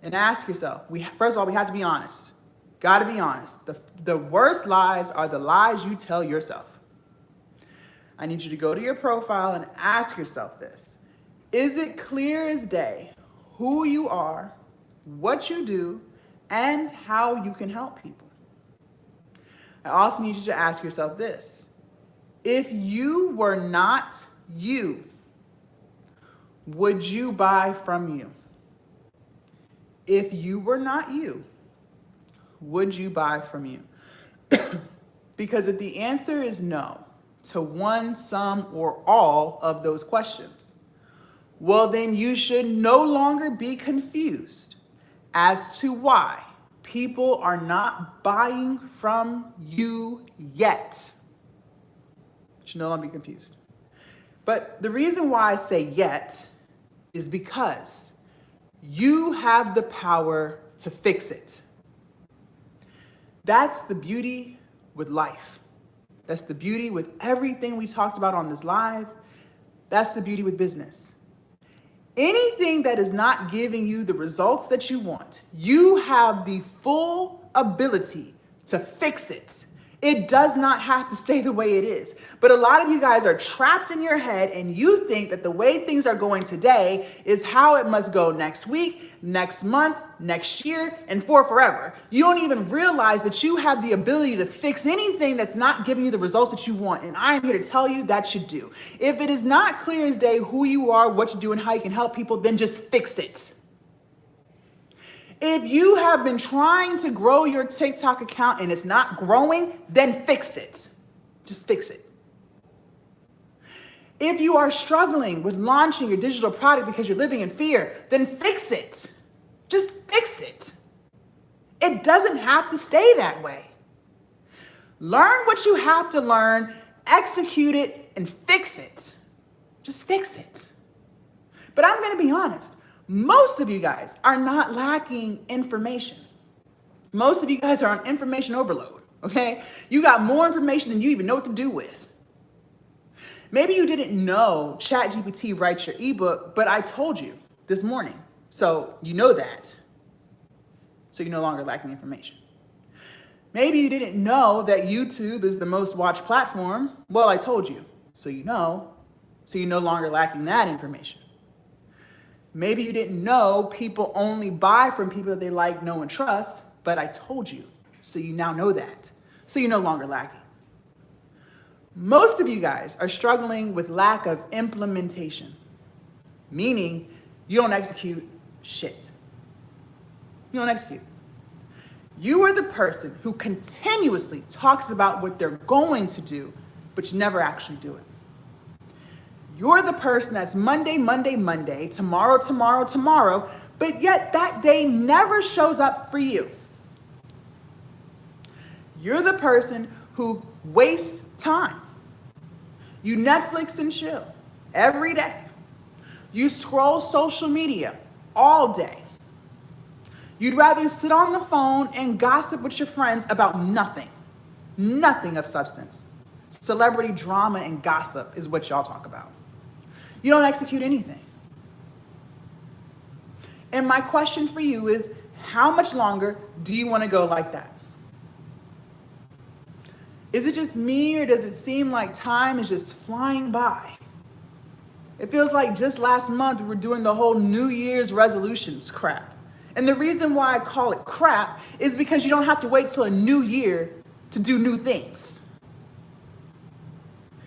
and ask yourself, first of all, we have to be honest. Got to be honest. The worst lies are the lies you tell yourself. I need you to go to your profile and ask yourself this. Is it clear as day who you are, what you do, and how you can help people? I also need you to ask yourself this. If you were not you, would you buy from you? If you were not you, would you buy from you? Because if the answer is no to one, some, or all of those questions, well, then you should no longer be confused as to why people are not buying from you yet. You should no longer be confused. But the reason why I say yet is because you have the power to fix it. That's the beauty with life. That's the beauty with everything we talked about on this live. That's the beauty with business. Anything that is not giving you the results that you want, you have the full ability to fix it. It does not have to stay the way it is. But a lot of you guys are trapped in your head and you think that the way things are going today is how it must go next week, next month, next year, and for forever. You don't even realize that you have the ability to fix anything that's not giving you the results that you want. And I am here to tell you that you do. If it is not clear as day who you are, what you do, and how you can help people, then just fix it. If you have been trying to grow your TikTok account and it's not growing, then fix it. Just fix it. If you are struggling with launching your digital product because you're living in fear, then fix it. Just fix it. It doesn't have to stay that way. Learn what you have to learn, execute it, and fix it. Just fix it. But I'm going to be honest. Most of you guys are not lacking information. Most of you guys are on information overload, okay? You got more information than you even know what to do with. Maybe you didn't know ChatGPT writes your ebook, but I told you this morning. So you know that. So you're no longer lacking information. Maybe you didn't know that YouTube is the most watched platform. Well, I told you. So you know. So you're no longer lacking that information. Maybe you didn't know people only buy from people that they like, know, and trust, but I told you. So you now know that. So you're no longer lacking. Most of you guys are struggling with lack of implementation, meaning you don't execute shit. You don't execute. You are the person who continuously talks about what they're going to do, but you never actually do it. You're the person that's Monday, tomorrow, but yet that day never shows up for you. You're the person who wastes time. You Netflix and chill every day. You scroll social media all day. You'd rather sit on the phone and gossip with your friends about nothing of substance. Celebrity drama and gossip is what y'all talk about. You don't execute anything. And my question for you is, how much longer do you want to go like that? Is it just me, or does it seem like time is just flying by? It feels like just last month we were doing the whole New Year's resolutions crap. And the reason why I call it crap is because you don't have to wait till a new year to do new things.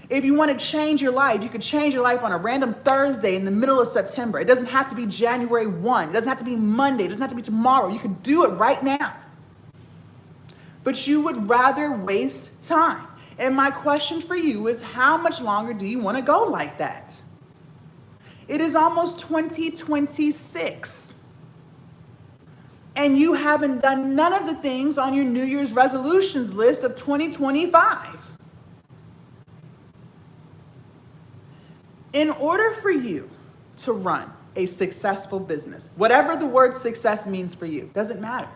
If you want to change your life, you could change your life on a random Thursday in the middle of September. It doesn't have to be January 1. It doesn't have to be Monday. It doesn't have to be tomorrow. You could do it right now. But you would rather waste time. And my question for you is, how much longer do you want to go like that? It is almost 2026. And you haven't done none of the things on your New Year's resolutions list of 2025. In order for you to run a successful business, whatever the word success means for you, doesn't matter.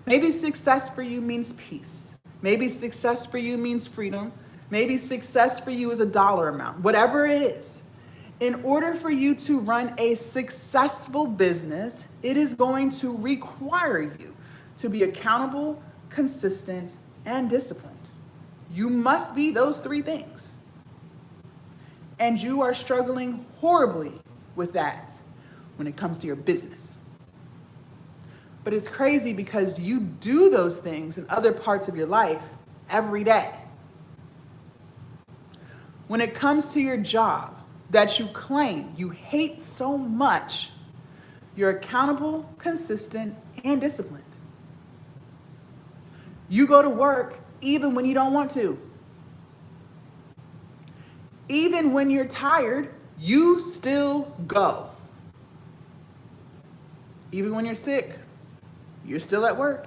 Maybe success for you means peace. Maybe success for you means freedom. Maybe success for you is a dollar amount, whatever it is. In order for you to run a successful business, it is going to require you to be accountable, consistent, and disciplined. You must be those three things. And you are struggling horribly with that when it comes to your business. But it's crazy because you do those things in other parts of your life every day. When it comes to your job that you claim you hate so much, you're accountable, consistent, and disciplined. You go to work even when you don't want to. Even when you're tired, you still go. Even when you're sick, you're still at work.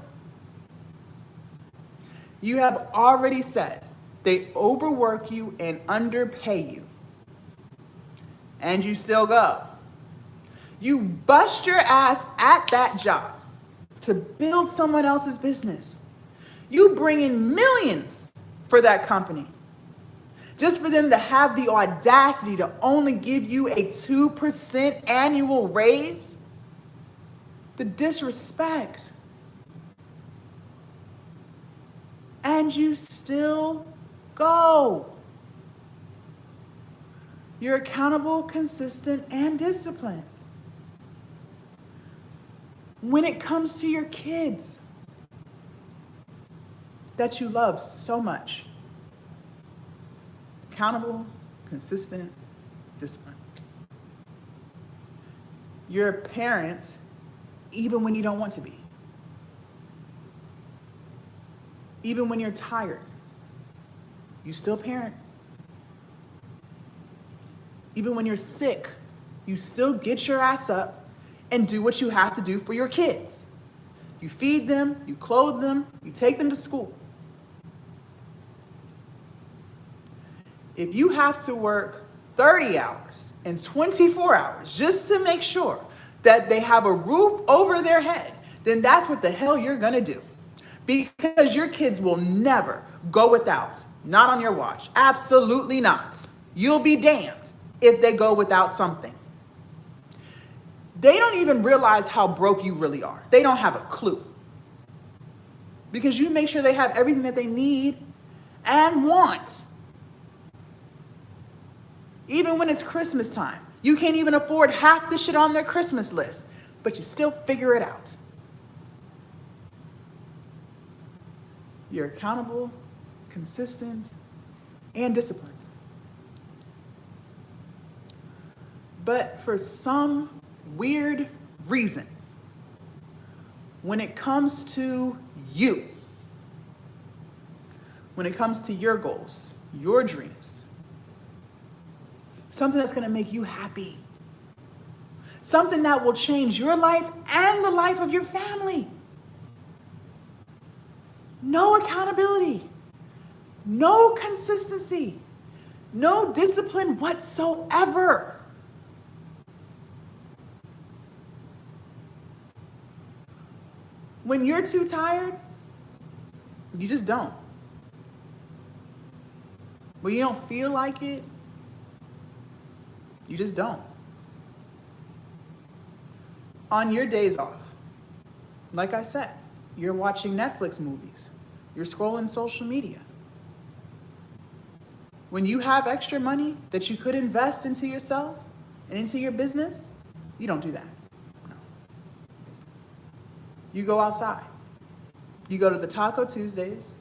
You have already said they overwork you and underpay you. And you still go. You bust your ass at that job to build someone else's business. You bring in millions for that company, just for them to have the audacity to only give you a 2% annual raise. The disrespect. And you still go. You're accountable, consistent, and disciplined. When it comes to your kids that you love so much, accountable, consistent, disciplined. You're a parent even when you don't want to be. Even when you're tired, you still parent. Even when you're sick, you still get your ass up and do what you have to do for your kids. You feed them, you clothe them, you take them to school. If you have to work 30 hours and 24 hours just to make sure that they have a roof over their head, then that's what the hell you're gonna do. Because your kids will never go without, not on your watch, absolutely not. You'll be damned if they go without something. They don't even realize how broke you really are. They don't have a clue. Because you make sure they have everything that they need and want. Even when it's Christmas time, you can't even afford half the shit on their Christmas list, but you still figure it out. You're accountable, consistent, and disciplined. But for some weird reason, when it comes to you, when it comes to your goals, your dreams, something that's going to make you happy, something that will change your life and the life of your family, no accountability, no consistency, no discipline whatsoever. When you're too tired, you just don't. When you don't feel like it, you just don't. On your days off, like I said, you're watching Netflix movies, you're scrolling social media. When you have extra money that you could invest into yourself and into your business, you don't do that. No. You go outside. You go to the Taco Tuesdays,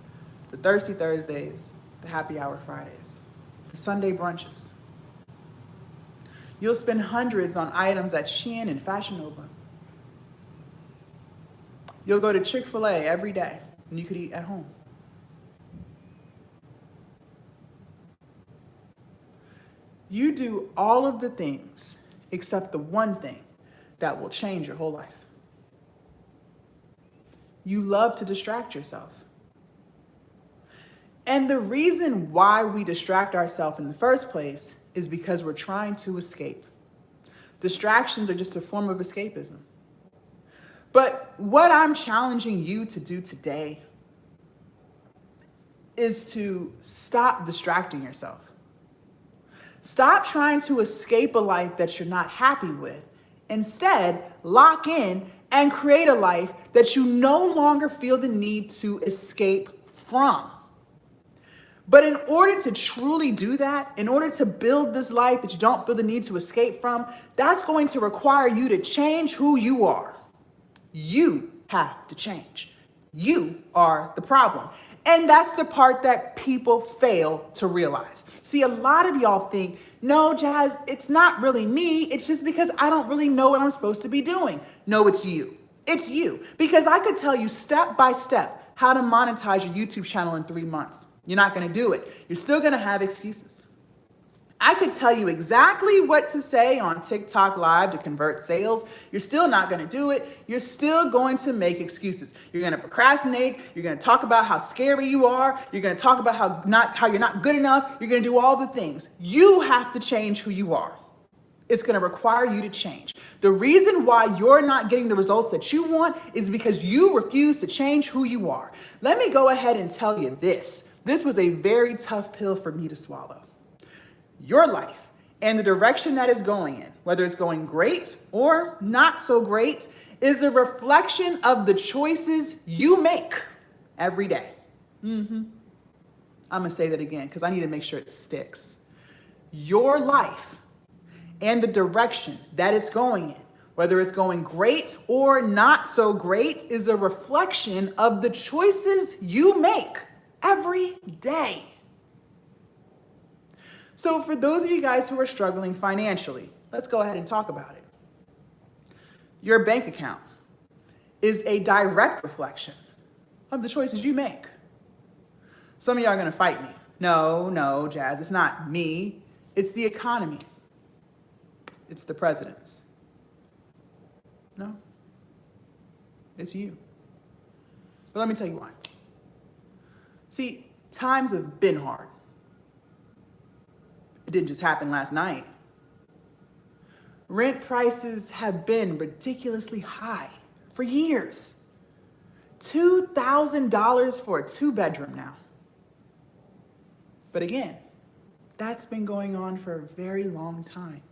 the Thirsty Thursdays, the Happy Hour Fridays, the Sunday brunches. You'll spend hundreds on items at Shein and Fashion Nova. You'll go to Chick-fil-A every day, and you could eat at home. You do all of the things except the one thing that will change your whole life. You love to distract yourself. And the reason why we distract ourselves in the first place is because we're trying to escape. Distractions are just a form of escapism. But what I'm challenging you to do today is to stop distracting yourself. Stop trying to escape a life that you're not happy with. Instead, lock in and create a life that you no longer feel the need to escape from. But in order to truly do that, in order to build this life that you don't feel the need to escape from, that's going to require you to change who you are. You have to change. You are the problem. And that's the part that people fail to realize. See, a lot of y'all think, no, Jazz, it's not really me. It's just because I don't really know what I'm supposed to be doing. No, it's you. It's you. Because I could tell you step by step how to monetize your YouTube channel in 3 months. You're not going to do it. You're still going to have excuses. I could tell you exactly what to say on TikTok Live to convert sales. You're still not going to do it. You're still going to make excuses. You're going to procrastinate. You're going to talk about how scary you are. You're going to talk about how you're not good enough. You're going to do all the things. You have to change who you are. It's going to require you to change. The reason why you're not getting the results that you want is because you refuse to change who you are. Let me go ahead and tell you this. This was a very tough pill for me to swallow. Your life and the direction that it's going in, whether it's going great or not so great, is a reflection of the choices you make every day. I'm going to say that again because I need to make sure it sticks. Your life and the direction that it's going in, whether it's going great or not so great, is a reflection of the choices you make every day. So for those of you guys who are struggling financially, let's go ahead and talk about it. Your bank account is a direct reflection of the choices you make. Some of y'all are going to fight me. No, Jazz, it's not me. It's the economy. it's the presidents. No, it's you. But let me tell you why. See, times have been hard. It didn't just happen last night. Rent prices have been ridiculously high for years. $2,000 for a 2-bedroom now. But again, that's been going on for a very long time.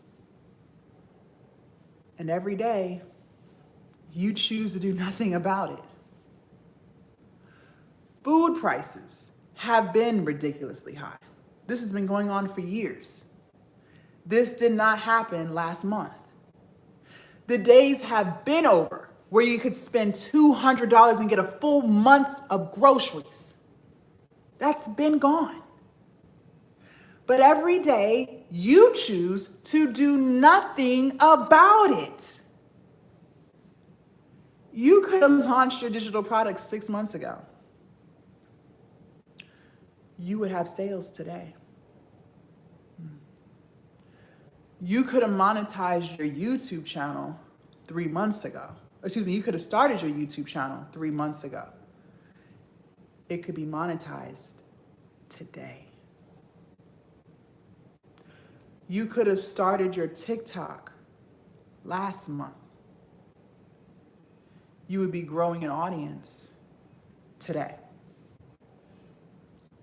And every day, you choose to do nothing about it. Food prices have been ridiculously high. This has been going on for years. This did not happen last month. The days have been over where you could spend $200 and get a full month's of groceries. That's been gone. But every day you choose to do nothing about it. You could have launched your digital products 6 months ago. You would have sales today. You could have monetized your YouTube channel 3 months ago. You could have started your YouTube channel 3 months ago. It could be monetized today. You could have started your TikTok last month. You would be growing an audience today.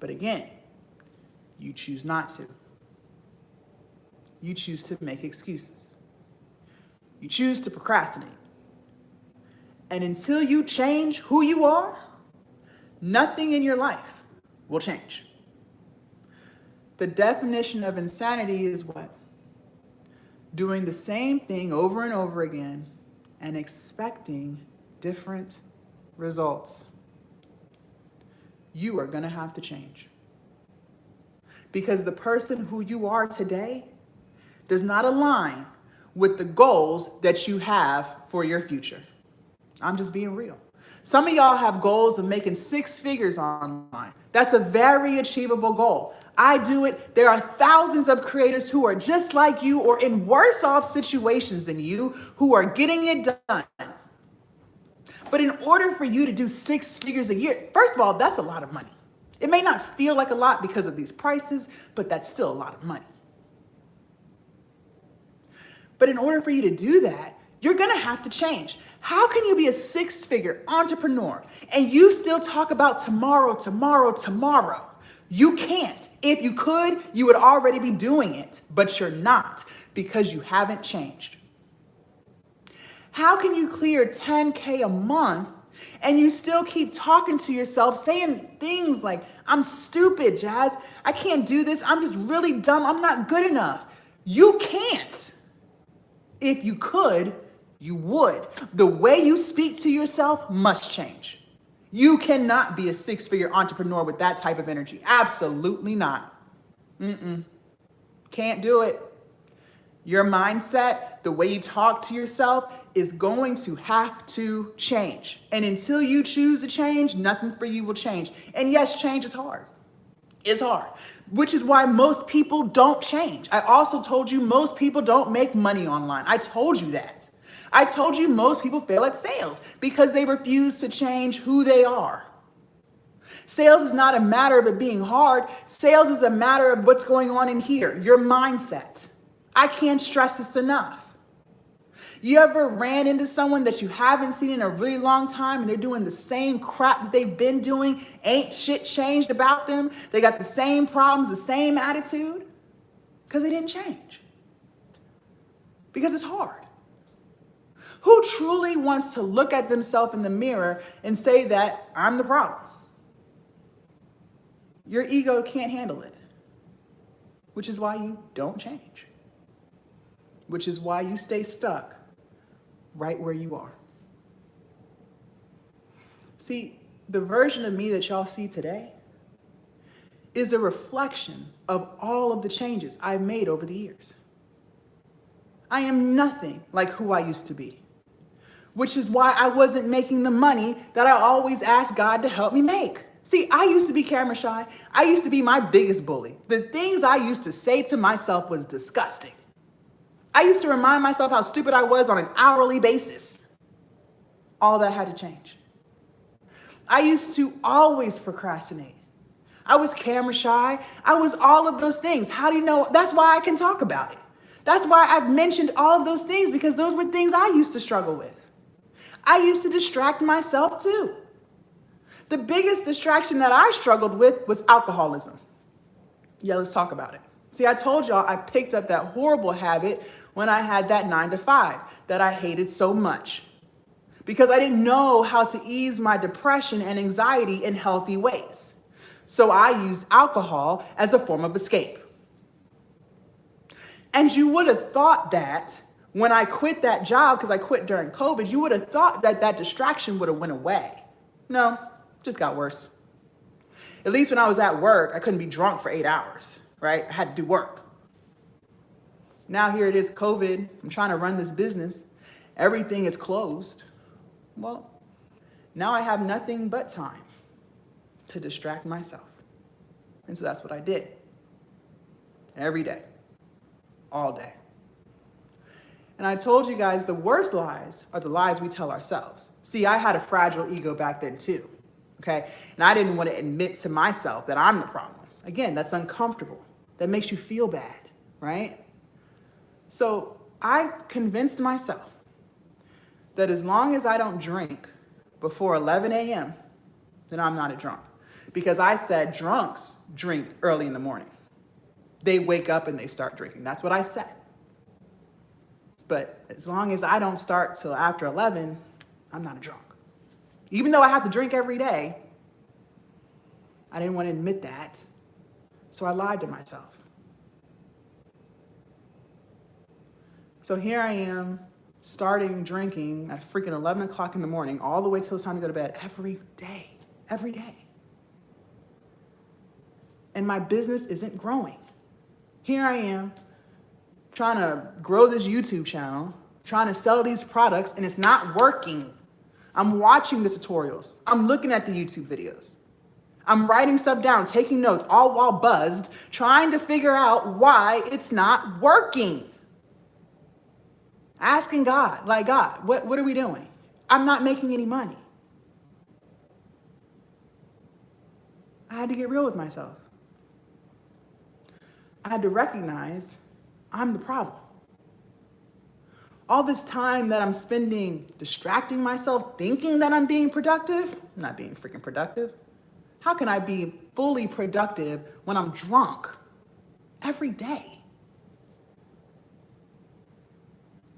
But again, you choose not to. You choose to make excuses. You choose to procrastinate. And until you change who you are, nothing in your life will change. The definition of insanity is what? Doing the same thing over and over again and expecting different results. You are going to have to change. Because the person who you are today does not align with the goals that you have for your future. I'm just being real. Some of y'all have goals of making 6 figures online. That's a very achievable goal. I do it. There are thousands of creators who are just like you or in worse off situations than you who are getting it done. But in order for you to do 6 figures a year, first of all, that's a lot of money. It may not feel like a lot because of these prices, but that's still a lot of money. But in order for you to do that, you're going to have to change. How can you be a 6-figure entrepreneur and you still talk about tomorrow, tomorrow, tomorrow? You can't. If you could, you would already be doing it, but you're not because you haven't changed. How can you clear $10K a month and you still keep talking to yourself, saying things like, I'm stupid, Jazz. I can't do this. I'm just really dumb. I'm not good enough. You can't. If you could, you would. The way you speak to yourself must change. You cannot be a 6-figure entrepreneur with that type of energy. Absolutely not. Can't do it. Your mindset, the way you talk to yourself is going to have to change. And until you choose to change, nothing for you will change. And yes, change is hard. It's hard, which is why most people don't change. I also told you most people don't make money online. I told you that. I told you most people fail at sales because they refuse to change who they are. Sales is not a matter of it being hard. Sales is a matter of what's going on in here, your mindset. I can't stress this enough. You ever ran into someone that you haven't seen in a really long time and they're doing the same crap that they've been doing? Ain't shit changed about them. They got the same problems, the same attitude because they didn't change. Because it's hard. Who truly wants to look at themselves in the mirror and say that I'm the problem? Your ego can't handle it, which is why you don't change, which is why you stay stuck right where you are. See, the version of me that y'all see today is a reflection of all of the changes I've made over the years. I am nothing like who I used to be, which is why I wasn't making the money that I always asked God to help me make. See, I used to be camera shy. I used to be my biggest bully. The things I used to say to myself was disgusting. I used to remind myself how stupid I was on an hourly basis. All that had to change. I used to always procrastinate. I was camera shy. I was all of those things. How do you know? That's why I can talk about it. That's why I've mentioned all of those things, because those were things I used to struggle with. I used to distract myself too. The biggest distraction that I struggled with was alcoholism. Yeah, let's talk about it. See, I told y'all I picked up that horrible habit when I had that 9 to 5 that I hated so much, because I didn't know how to ease my depression and anxiety in healthy ways. So I used alcohol as a form of escape. And you would have thought that when I quit that job, because I quit during COVID, you would have thought that that distraction would have went away. No, it just got worse. At least when I was at work, I couldn't be drunk for 8 hours, right? I had to do work. Now here it is, COVID. I'm trying to run this business. Everything is closed. Well, now I have nothing but time to distract myself. And so that's what I did. Every day. All day. And I told you guys the worst lies are the lies we tell ourselves. See, I had a fragile ego back then too, okay? And I didn't want to admit to myself that I'm the problem. Again, that's uncomfortable. That makes you feel bad, right? So I convinced myself that as long as I don't drink before 11 a.m., then I'm not a drunk. Because I said drunks drink early in the morning. They wake up and they start drinking. That's what I said. But as long as I don't start till after 11, I'm not a drunk. Even though I have to drink every day, I didn't want to admit that. So I lied to myself. So here I am, starting drinking at freaking 11 o'clock in the morning, all the way till it's time to go to bed every day. Every day. And my business isn't growing. Here I am, trying to grow this YouTube channel, trying to sell these products, and it's not working. I'm watching the tutorials. I'm looking at the YouTube videos. I'm writing stuff down, taking notes, all while buzzed, trying to figure out why it's not working. Asking God, like, God, what are we doing? I'm not making any money. I had to get real with myself. I had to recognize I'm the problem. All this time that I'm spending distracting myself, thinking that I'm being productive, I'm not being freaking productive. How can I be fully productive when I'm drunk every day?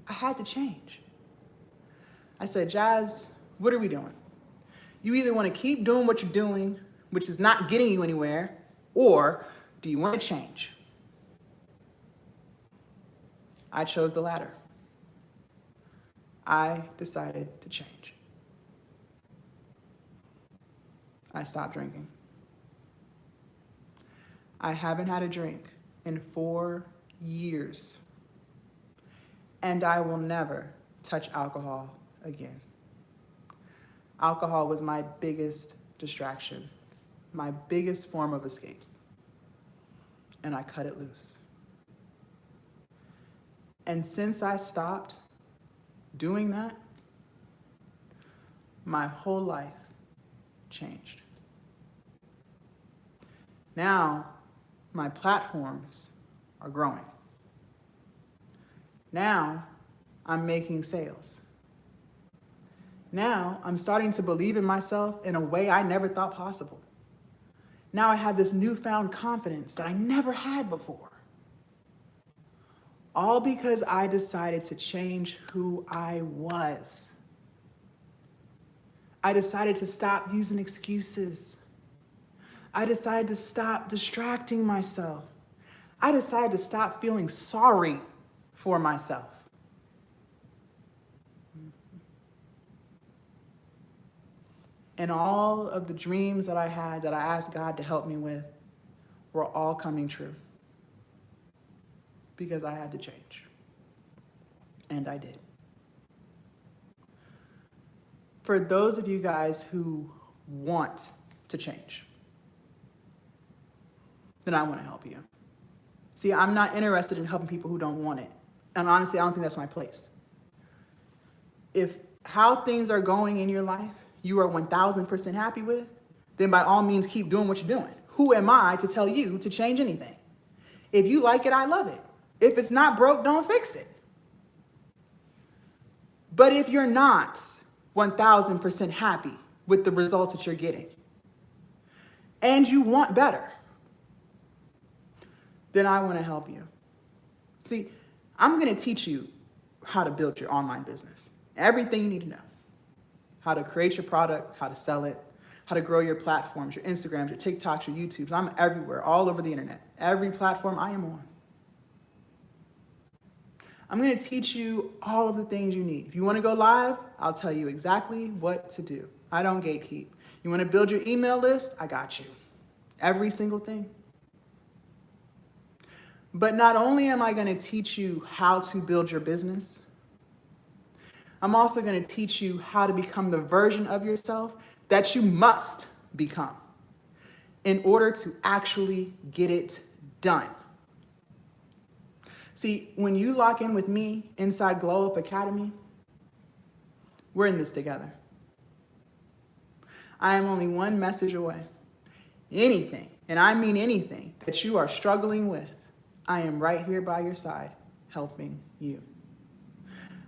I had to change. I said, Jazz, what are we doing? You either want to keep doing what you're doing, which is not getting you anywhere, or do you want to change? I chose the latter. I decided to change. I stopped drinking. I haven't had a drink in 4 years. And I will never touch alcohol again. Alcohol was my biggest distraction, my biggest form of escape. And I cut it loose. And since I stopped doing that, my whole life changed. Now, my platforms are growing. Now, I'm making sales. Now, I'm starting to believe in myself in a way I never thought possible. Now I have this newfound confidence that I never had before. All because I decided to change who I was. I decided to stop using excuses. I decided to stop distracting myself. I decided to stop feeling sorry for myself. And all of the dreams that I had that I asked God to help me with were all coming true. Because I had to change. And I did. For those of you guys who want to change, then I want to help you. See, I'm not interested in helping people who don't want it. And honestly, I don't think that's my place. If how things are going in your life, you are 1000% happy with, then by all means keep doing what you're doing. Who am I to tell you to change anything? If you like it, I love it. If it's not broke, don't fix it. But if you're not 1000% happy with the results that you're getting, and you want better, then I want to help you. See, I'm going to teach you how to build your online business. Everything you need to know. How to create your product, how to sell it, how to grow your platforms, your Instagrams, your TikToks, your YouTubes. I'm everywhere, all over the internet. Every platform I am on. I'm going to teach you all of the things you need. If you want to go live, I'll tell you exactly what to do. I don't gatekeep. You want to build your email list? I got you. Every single thing. But not only am I going to teach you how to build your business, I'm also going to teach you how to become the version of yourself that you must become in order to actually get it done. See, when you lock in with me inside Glow Up Academy, we're in this together. I am only one message away. Anything, and I mean anything, that you are struggling with, I am right here by your side, helping you.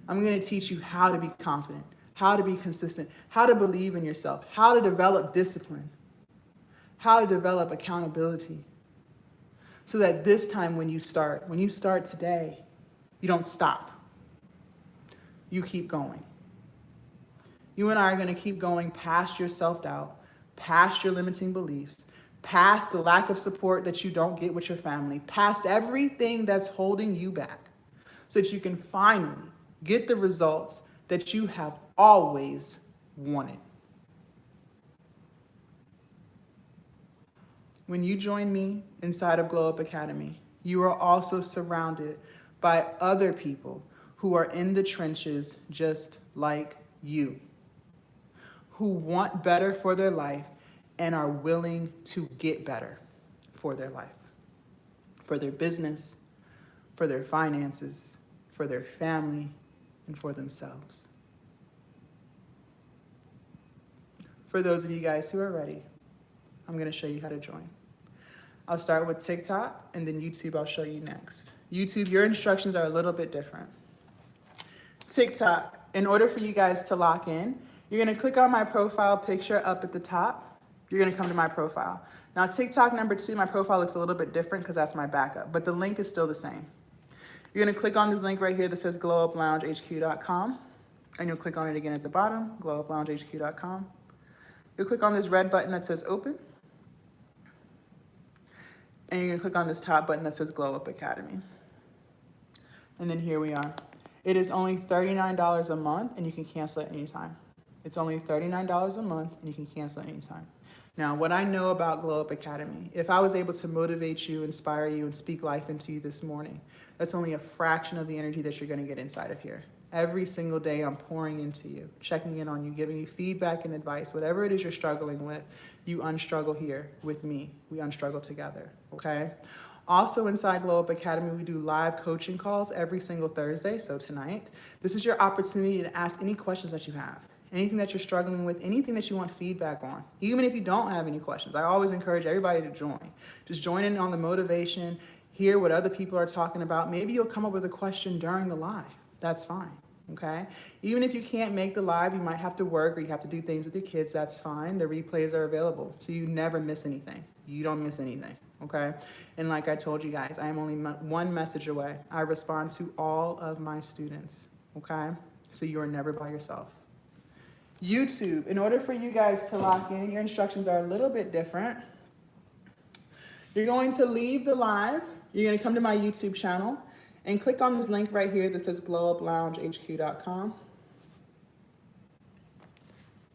I'm going to teach you how to be confident, how to be consistent, how to believe in yourself, how to develop discipline, how to develop accountability, so that this time when you start today, you don't stop. You keep going. You and I are going to keep going past your self-doubt, past your limiting beliefs, past the lack of support that you don't get with your family, past everything that's holding you back, so that you can finally get the results that you have always wanted. When you join me inside of Glow Up Academy, you are also surrounded by other people who are in the trenches just like you, who want better for their life and are willing to get better for their life, for their business, for their finances, for their family, and for themselves. For those of you guys who are ready, I'm going to show you how to join. I'll start with TikTok, and then YouTube I'll show you next. YouTube, your instructions are a little bit different. TikTok, in order for you guys to lock in, you're going to click on my profile picture up at the top. You're going to come to my profile. Now, TikTok number 2, my profile looks a little bit different because that's my backup, but the link is still the same. You're going to click on this link right here that says glowuploungehq.com, and you'll click on it again at the bottom, glowuploungehq.com. You'll click on this red button that says open, and you're going to click on this top button that says Glow Up Academy. And then here we are. It is only $39 a month, and you can cancel at any time. It's only $39 a month, and you can cancel at any time. Now, what I know about Glow Up Academy, if I was able to motivate you, inspire you, and speak life into you this morning, that's only a fraction of the energy that you're going to get inside of here. Every single day I'm pouring into you, checking in on you, giving you feedback and advice. Whatever it is you're struggling with, you unstruggle here with me. We unstruggle together, okay? Also inside Glow Up Academy, we do live coaching calls every single Thursday. So tonight, this is your opportunity to ask any questions that you have. Anything that you're struggling with, anything that you want feedback on, even if you don't have any questions. I always encourage everybody to join. Just join in on the motivation, hear what other people are talking about. Maybe you'll come up with a question during the live. That's fine, okay? Even if you can't make the live, you might have to work or you have to do things with your kids, that's fine. The replays are available, so you never miss anything. You don't miss anything, okay? And like I told you guys, I am only one message away. I respond to all of my students, okay? So you are never by yourself. YouTube, in order for you guys to lock in, your instructions are a little bit different. You're going to leave the live. You're going to come to my YouTube channel and click on this link right here that says glowuploungehq.com.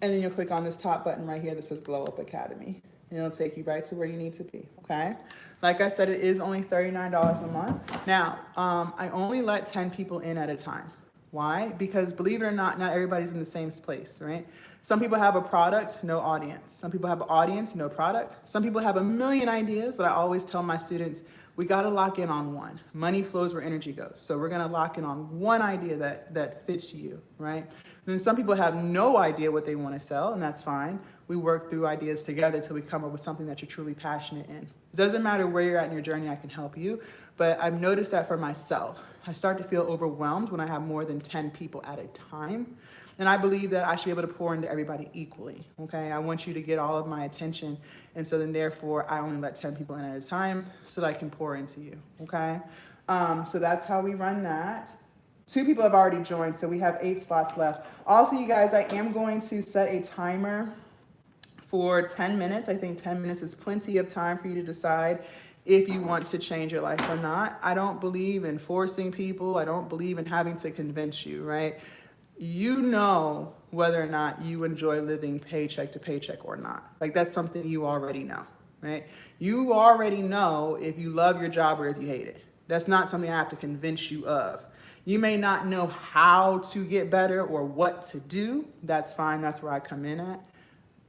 And then you'll click on this top button right here that says Glow Up Academy. And it'll take you right to where you need to be, okay? Like I said, it is only $39 a month. Now, I only let 10 people in at a time. Why? Because believe it or not everybody's in the same place, right? Some people have a product, no audience. Some people have an audience, no product. Some people have a million ideas, but I always tell my students, We got to lock in on one. Money flows where energy goes. So we're going to lock in on one idea that fits you, right? And then some people have no idea what they want to sell, and that's fine. We work through ideas together till we come up with something that you're truly passionate in. It doesn't matter where you're at in your journey, I can help you. But I've noticed that for myself. I start to feel overwhelmed when I have more than 10 people at a time. And I believe that I should be able to pour into everybody equally, okay? I want you to get all of my attention, and so then therefore I only let 10 people in at a time so that I can pour into you, okay? So that's how we run that. 2 people have already joined, so we have 8 slots left. Also, you guys, I am going to set a timer for 10 minutes. I think 10 minutes is plenty of time for you to decide if you want to change your life or not. I don't believe in forcing people. I don't believe in having to convince you, right? You know whether or not you enjoy living paycheck to paycheck or not. Like, that's something you already know, right? You already know if you love your job or if you hate it. That's not something I have to convince you of. You may not know how to get better or what to do. That's fine. That's where I come in at.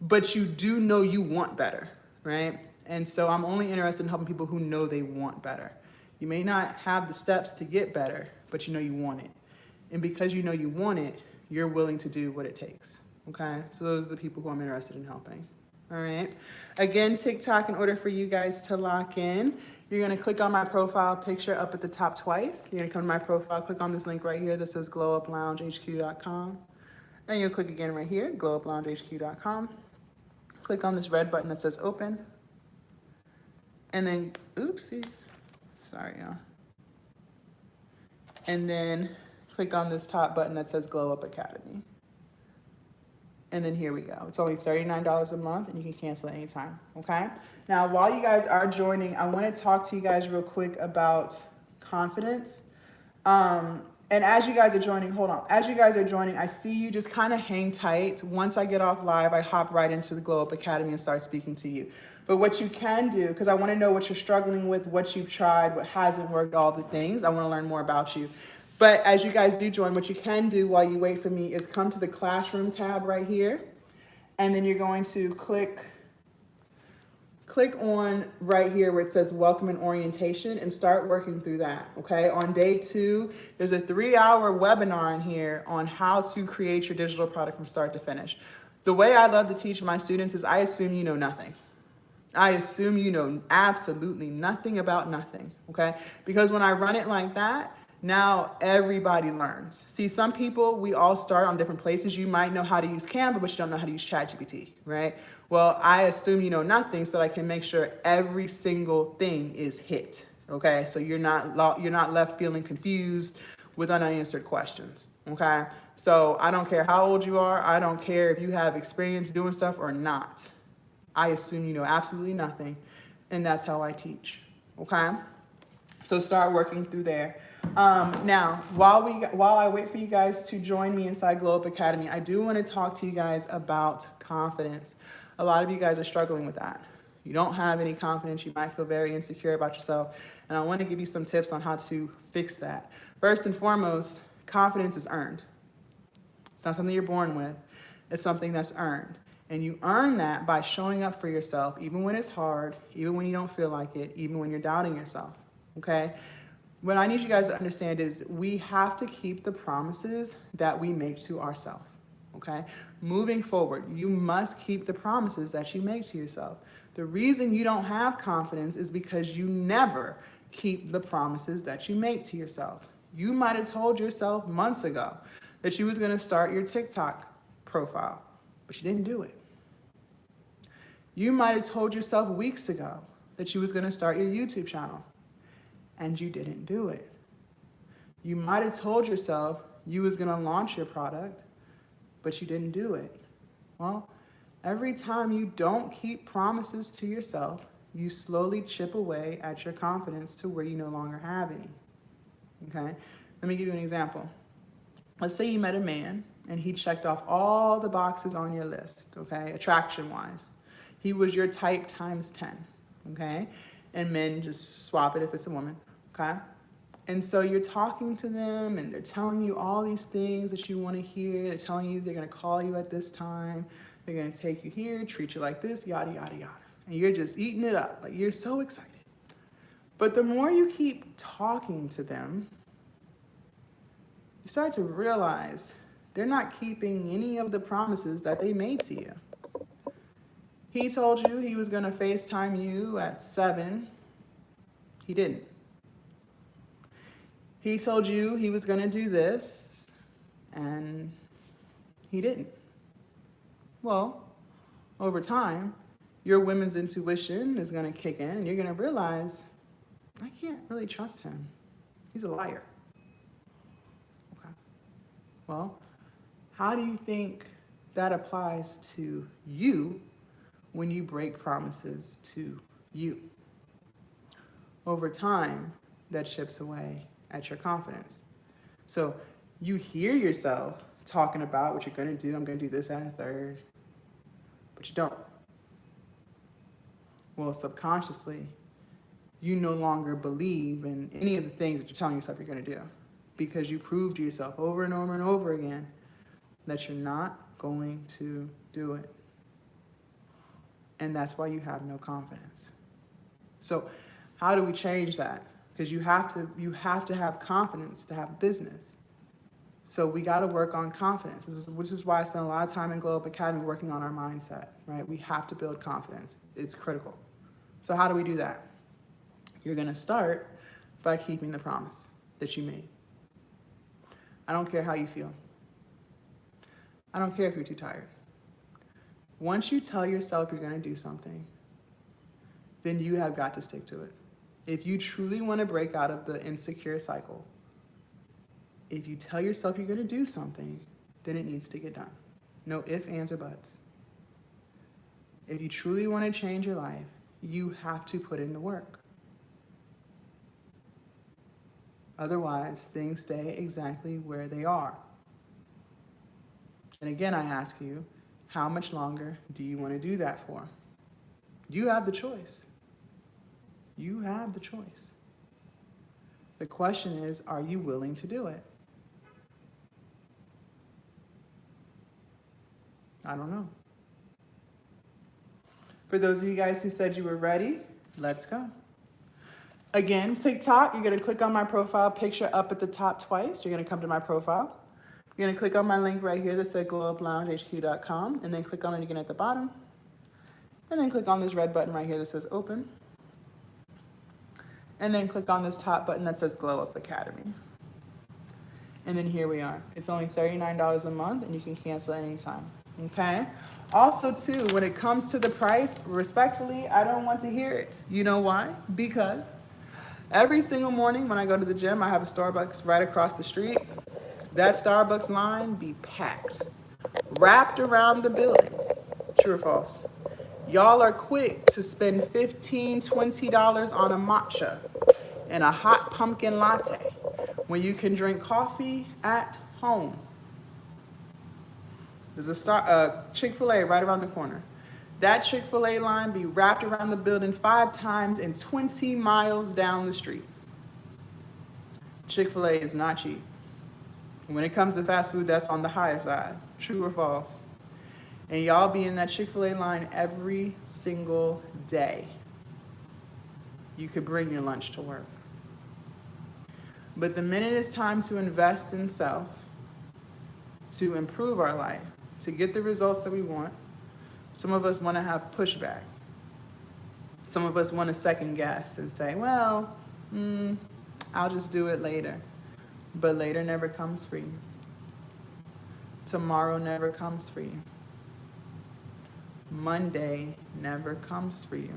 But you do know you want better, right? And so I'm only interested in helping people who know they want better. You may not have the steps to get better, but you know you want it. And because you know you want it, you're willing to do what it takes, okay? So those are the people who I'm interested in helping, all right? Again, TikTok, in order for you guys to lock in, you're gonna click on my profile picture up at the top twice. You're gonna come to my profile, click on this link right here that says glowuploungehq.com. Then you'll click again right here, glowuploungehq.com. Click on this red button that says open. And then, oopsies, sorry y'all. And then click on this top button that says Glow Up Academy. And then here we go. It's only $39 a month and you can cancel at any time, okay? Now, while you guys are joining, I wanna talk to you guys real quick about confidence. And as you guys are joining, hold on. As you guys are joining, I see you just kind of hang tight. Once I get off live, I hop right into the Glow Up Academy and start speaking to you. But what you can do, because I want to know what you're struggling with, what you've tried, what hasn't worked, all the things. I want to learn more about you. But as you guys do join, what you can do while you wait for me is come to the Classroom tab right here. And then you're going to click on right here where it says Welcome and Orientation and start working through that, okay? On day 2, there's a 3-hour webinar in here on how to create your digital product from start to finish. The way I love to teach my students is I assume you know nothing. I assume you know absolutely nothing about nothing, okay? Because when I run it like that, now everybody learns. See, some people, we all start on different places. You might know how to use Canva, but you don't know how to use ChatGPT, right? Well, I assume you know nothing so that I can make sure every single thing is hit, okay? So you're not left feeling confused with unanswered questions, okay? So I don't care how old you are. I don't care if you have experience doing stuff or not. I assume you know absolutely nothing, and that's how I teach, okay? So start working through there. Now, while I wait for you guys to join me inside Glow Up Academy, I do want to talk to you guys about confidence. A lot of you guys are struggling with that. You don't have any confidence. You might feel very insecure about yourself. And I want to give you some tips on how to fix that. First and foremost, confidence is earned. It's not something you're born with. It's something that's earned. And you earn that by showing up for yourself, even when it's hard, even when you don't feel like it, even when you're doubting yourself, okay? What I need you guys to understand is we have to keep the promises that we make to ourselves, okay? Moving forward, you must keep the promises that you make to yourself. The reason you don't have confidence is because you never keep the promises that you make to yourself. You might have told yourself months ago that you was gonna start your TikTok profile, but you didn't do it. You might have told yourself weeks ago that you was gonna start your YouTube channel, and you didn't do it. You might have told yourself you was gonna launch your product, but you didn't do it. Well, every time you don't keep promises to yourself, you slowly chip away at your confidence to where you no longer have any, okay? Let me give you an example. Let's say you met a man and he checked off all the boxes on your list, okay, attraction-wise. He was your type times 10, okay? And men just swap it if it's a woman, okay? And so you're talking to them and they're telling you all these things that you want to hear. They're telling you they're going to call you at this time. They're going to take you here, treat you like this, yada, yada, yada. And you're just eating it up. Like, you're so excited. But the more you keep talking to them, you start to realize they're not keeping any of the promises that they made to you. He told you he was going to FaceTime you at 7. He didn't. He told you he was going to do this, and he didn't. Well, over time, your women's intuition is going to kick in, and you're going to realize, I can't really trust him. He's a liar. Okay. Well, how do you think that applies to you when you break promises to you? Over time, that chips away at your confidence. So you hear yourself talking about what you're going to do. I'm going to do this at a third, but you don't. Well, subconsciously, you no longer believe in any of the things that you're telling yourself you're going to do, because you proved to yourself over and over and over again that you're not going to do it. And that's why you have no confidence. So how do we change that? Because you have to have confidence to have business. So we got to work on confidence, which is why I spend a lot of time in Glow Up Academy working on our mindset, right? We have to build confidence. It's critical. So how do we do that? You're going to start by keeping the promise that you made. I don't care how you feel. I don't care if you're too tired. Once you tell yourself you're going to do something, then you have got to stick to it. If you truly want to break out of the insecure cycle, if you tell yourself you're going to do something, then it needs to get done. No ifs, ands, or buts. If you truly want to change your life, you have to put in the work. Otherwise, things stay exactly where they are. And again, I ask you, how much longer do you want to do that for? You have the choice. You have the choice. The question is, are you willing to do it? I don't know. For those of you guys who said you were ready, let's go. Again, TikTok, you're going to click on my profile picture up at the top twice. You're going to come to my profile. You're going to click on my link right here that says glowuploungehq.com, and then click on it again at the bottom. And then click on this red button right here that says open. And then click on this top button that says Glow Up Academy. And then here we are. It's only $39 a month, and you can cancel anytime. Okay? Also, too, when it comes to the price, respectfully, I don't want to hear it. You know why? Because every single morning when I go to the gym, I have a Starbucks right across the street. That Starbucks line be packed, wrapped around the building. True or false? Y'all are quick to spend $15, $20 on a matcha and a hot pumpkin latte when you can drink coffee at home. There's a Chick-fil-A right around the corner. That Chick-fil-A line be wrapped around the building 5 times and 20 miles down the street. Chick-fil-A is not cheap. When it comes to fast food, that's on the higher side. True or false? And y'all be in that Chick-fil-A line every single day. You could bring your lunch to work. But the minute it's time to invest in self, to improve our life, to get the results that we want, some of us want to have pushback. Some of us want to second guess and say, well, I'll just do it later. But later never comes for you. Tomorrow never comes for you. Monday never comes for you.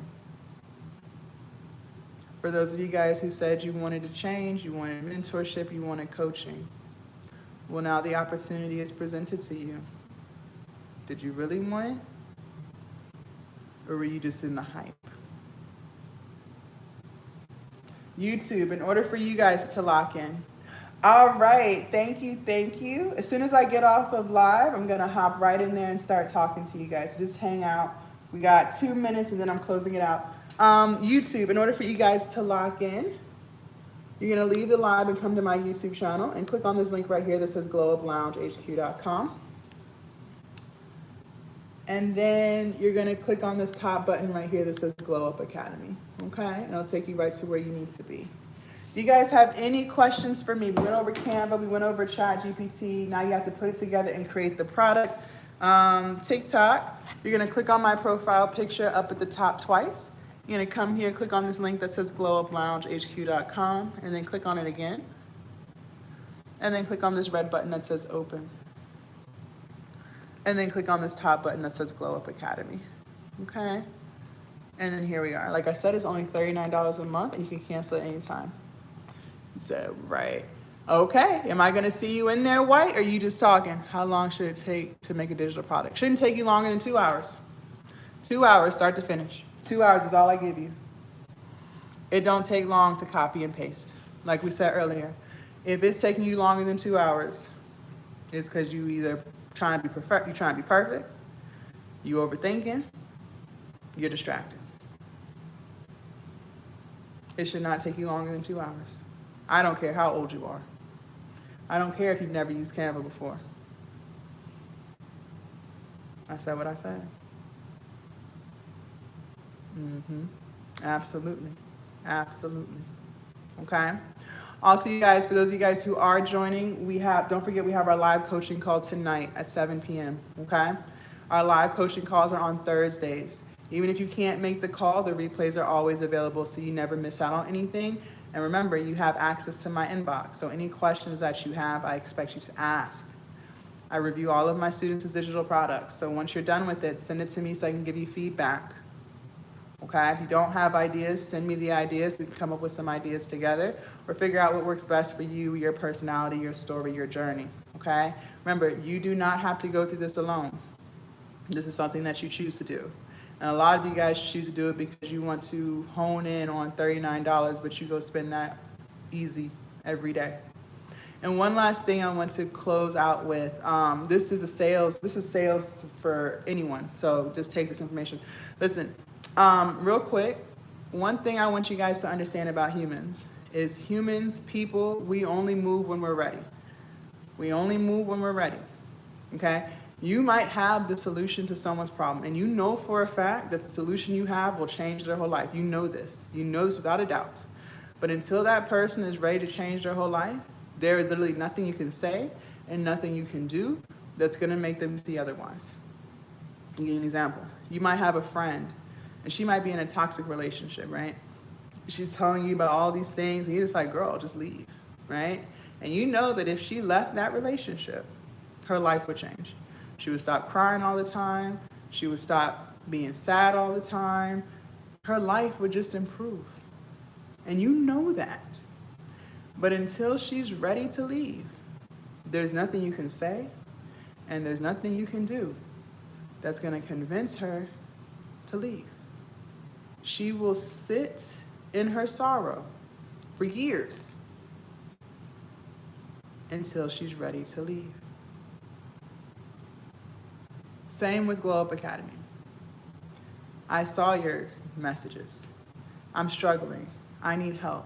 For those of you guys who said you wanted to change, you wanted mentorship, you wanted coaching, well, now the opportunity is presented to you. Did you really want it? Or were you just in the hype? YouTube, in order for you guys to lock in. All right, thank you. As soon as I get off of live, I'm gonna hop right in there and start talking to you guys. Just hang out. We got 2 minutes and then I'm closing it out. YouTube, in order for you guys to lock in, you're gonna leave the live and come to my YouTube channel and click on this link right here that says glowuploungehq.com. And then you're gonna click on this top button right here that says Glow Up Academy, okay? And it'll take you right to where you need to be. Do you guys have any questions for me? We went over Canva, we went over ChatGPT. Now you have to put it together and create the product. TikTok, you're gonna click on my profile picture up at the top twice. You're gonna come here, click on this link that says glowuploungehq.com, and then click on it again. And then click on this red button that says open. And then click on this top button that says Glow Up Academy, okay? And then here we are. Like I said, it's only $39 a month and you can cancel it anytime. So, right. Okay, am I gonna see you in there, White, or are you just talking? How long should it take to make a digital product? Shouldn't take you longer than 2 hours. 2 hours, start to finish. 2 hours is all I give you. It don't take long to copy and paste. Like we said earlier, if it's taking you longer than 2 hours, it's because you either trying to be perfect, you're trying to be perfect, you overthinking, you're distracted. It should not take you longer than 2 hours. I don't care how old you are. I don't care if you've never used Canva before. I said what I said. Absolutely. Absolutely. Okay. Also, you guys, for those of you guys who are joining, don't forget we have our live coaching call tonight at 7 p.m. Okay. Our live coaching calls are on Thursdays. Even if you can't make the call, the replays are always available so you never miss out on anything. And remember, you have access to my inbox. So any questions that you have, I expect you to ask. I review all of my students' digital products. So once you're done with it, send it to me so I can give you feedback. Okay, if you don't have ideas, send me the ideas. We can come up with some ideas together or figure out what works best for you, your personality, your story, your journey. Okay, remember, you do not have to go through this alone. This is something that you choose to do. And a lot of you guys choose to do it because you want to hone in on $39, but you go spend that easy every day. And one last thing I want to close out with, this is sales for anyone. So just take this information. Listen, real quick, one thing I want you guys to understand about humans is people, we only move when we're ready. We only move when we're ready, okay? You might have the solution to someone's problem, and you know for a fact that the solution you have will change their whole life. You know this without a doubt. But until that person is ready to change their whole life, there is literally nothing you can say and nothing you can do that's gonna make them see otherwise. I'll give you an example. You might have a friend, and she might be in a toxic relationship, right? She's telling you about all these things, and you're just like, girl, just leave, right? And you know that if she left that relationship, her life would change. She would stop crying all the time. She would stop being sad all the time. Her life would just improve. And you know that. But until she's ready to leave, there's nothing you can say and there's nothing you can do that's going to convince her to leave. She will sit in her sorrow for years until she's ready to leave. Same with Glow Up Academy. I saw your messages. I'm struggling. I need help.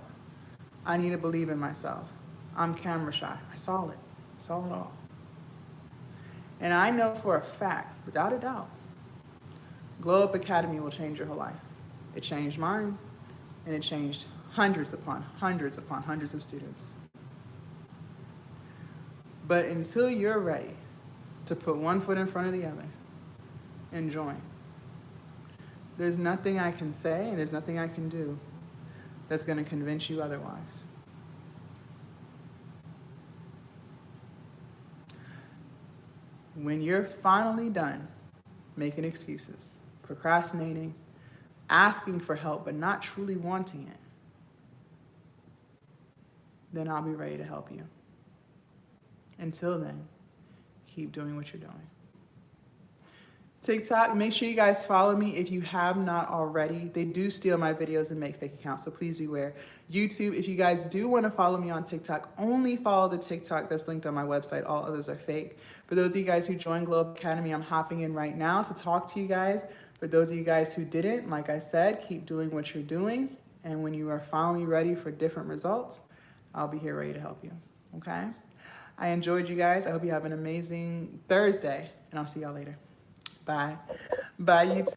I need to believe in myself. I'm camera shy. I saw it. I saw it all. And I know for a fact, without a doubt, Glow Up Academy will change your whole life. It changed mine, and it changed hundreds upon hundreds upon hundreds of students. But until you're ready to put one foot in front of the other and join, there's nothing I can say and there's nothing I can do that's going to convince you otherwise. When you're finally done making excuses, procrastinating, asking for help, but not truly wanting it, then I'll be ready to help you. Until then, keep doing what you're doing. TikTok, make sure you guys follow me if you have not already. They do steal my videos and make fake accounts, so please beware. YouTube, if you guys do want to follow me on TikTok, only follow the TikTok that's linked on my website. All others are fake. For those of you guys who joined Glow Up Academy, I'm hopping in right now to talk to you guys. For those of you guys who didn't, like I said, keep doing what you're doing. And when you are finally ready for different results, I'll be here ready to help you, okay? I enjoyed you guys. I hope you have an amazing Thursday, and I'll see y'all later. Bye. Bye, you too.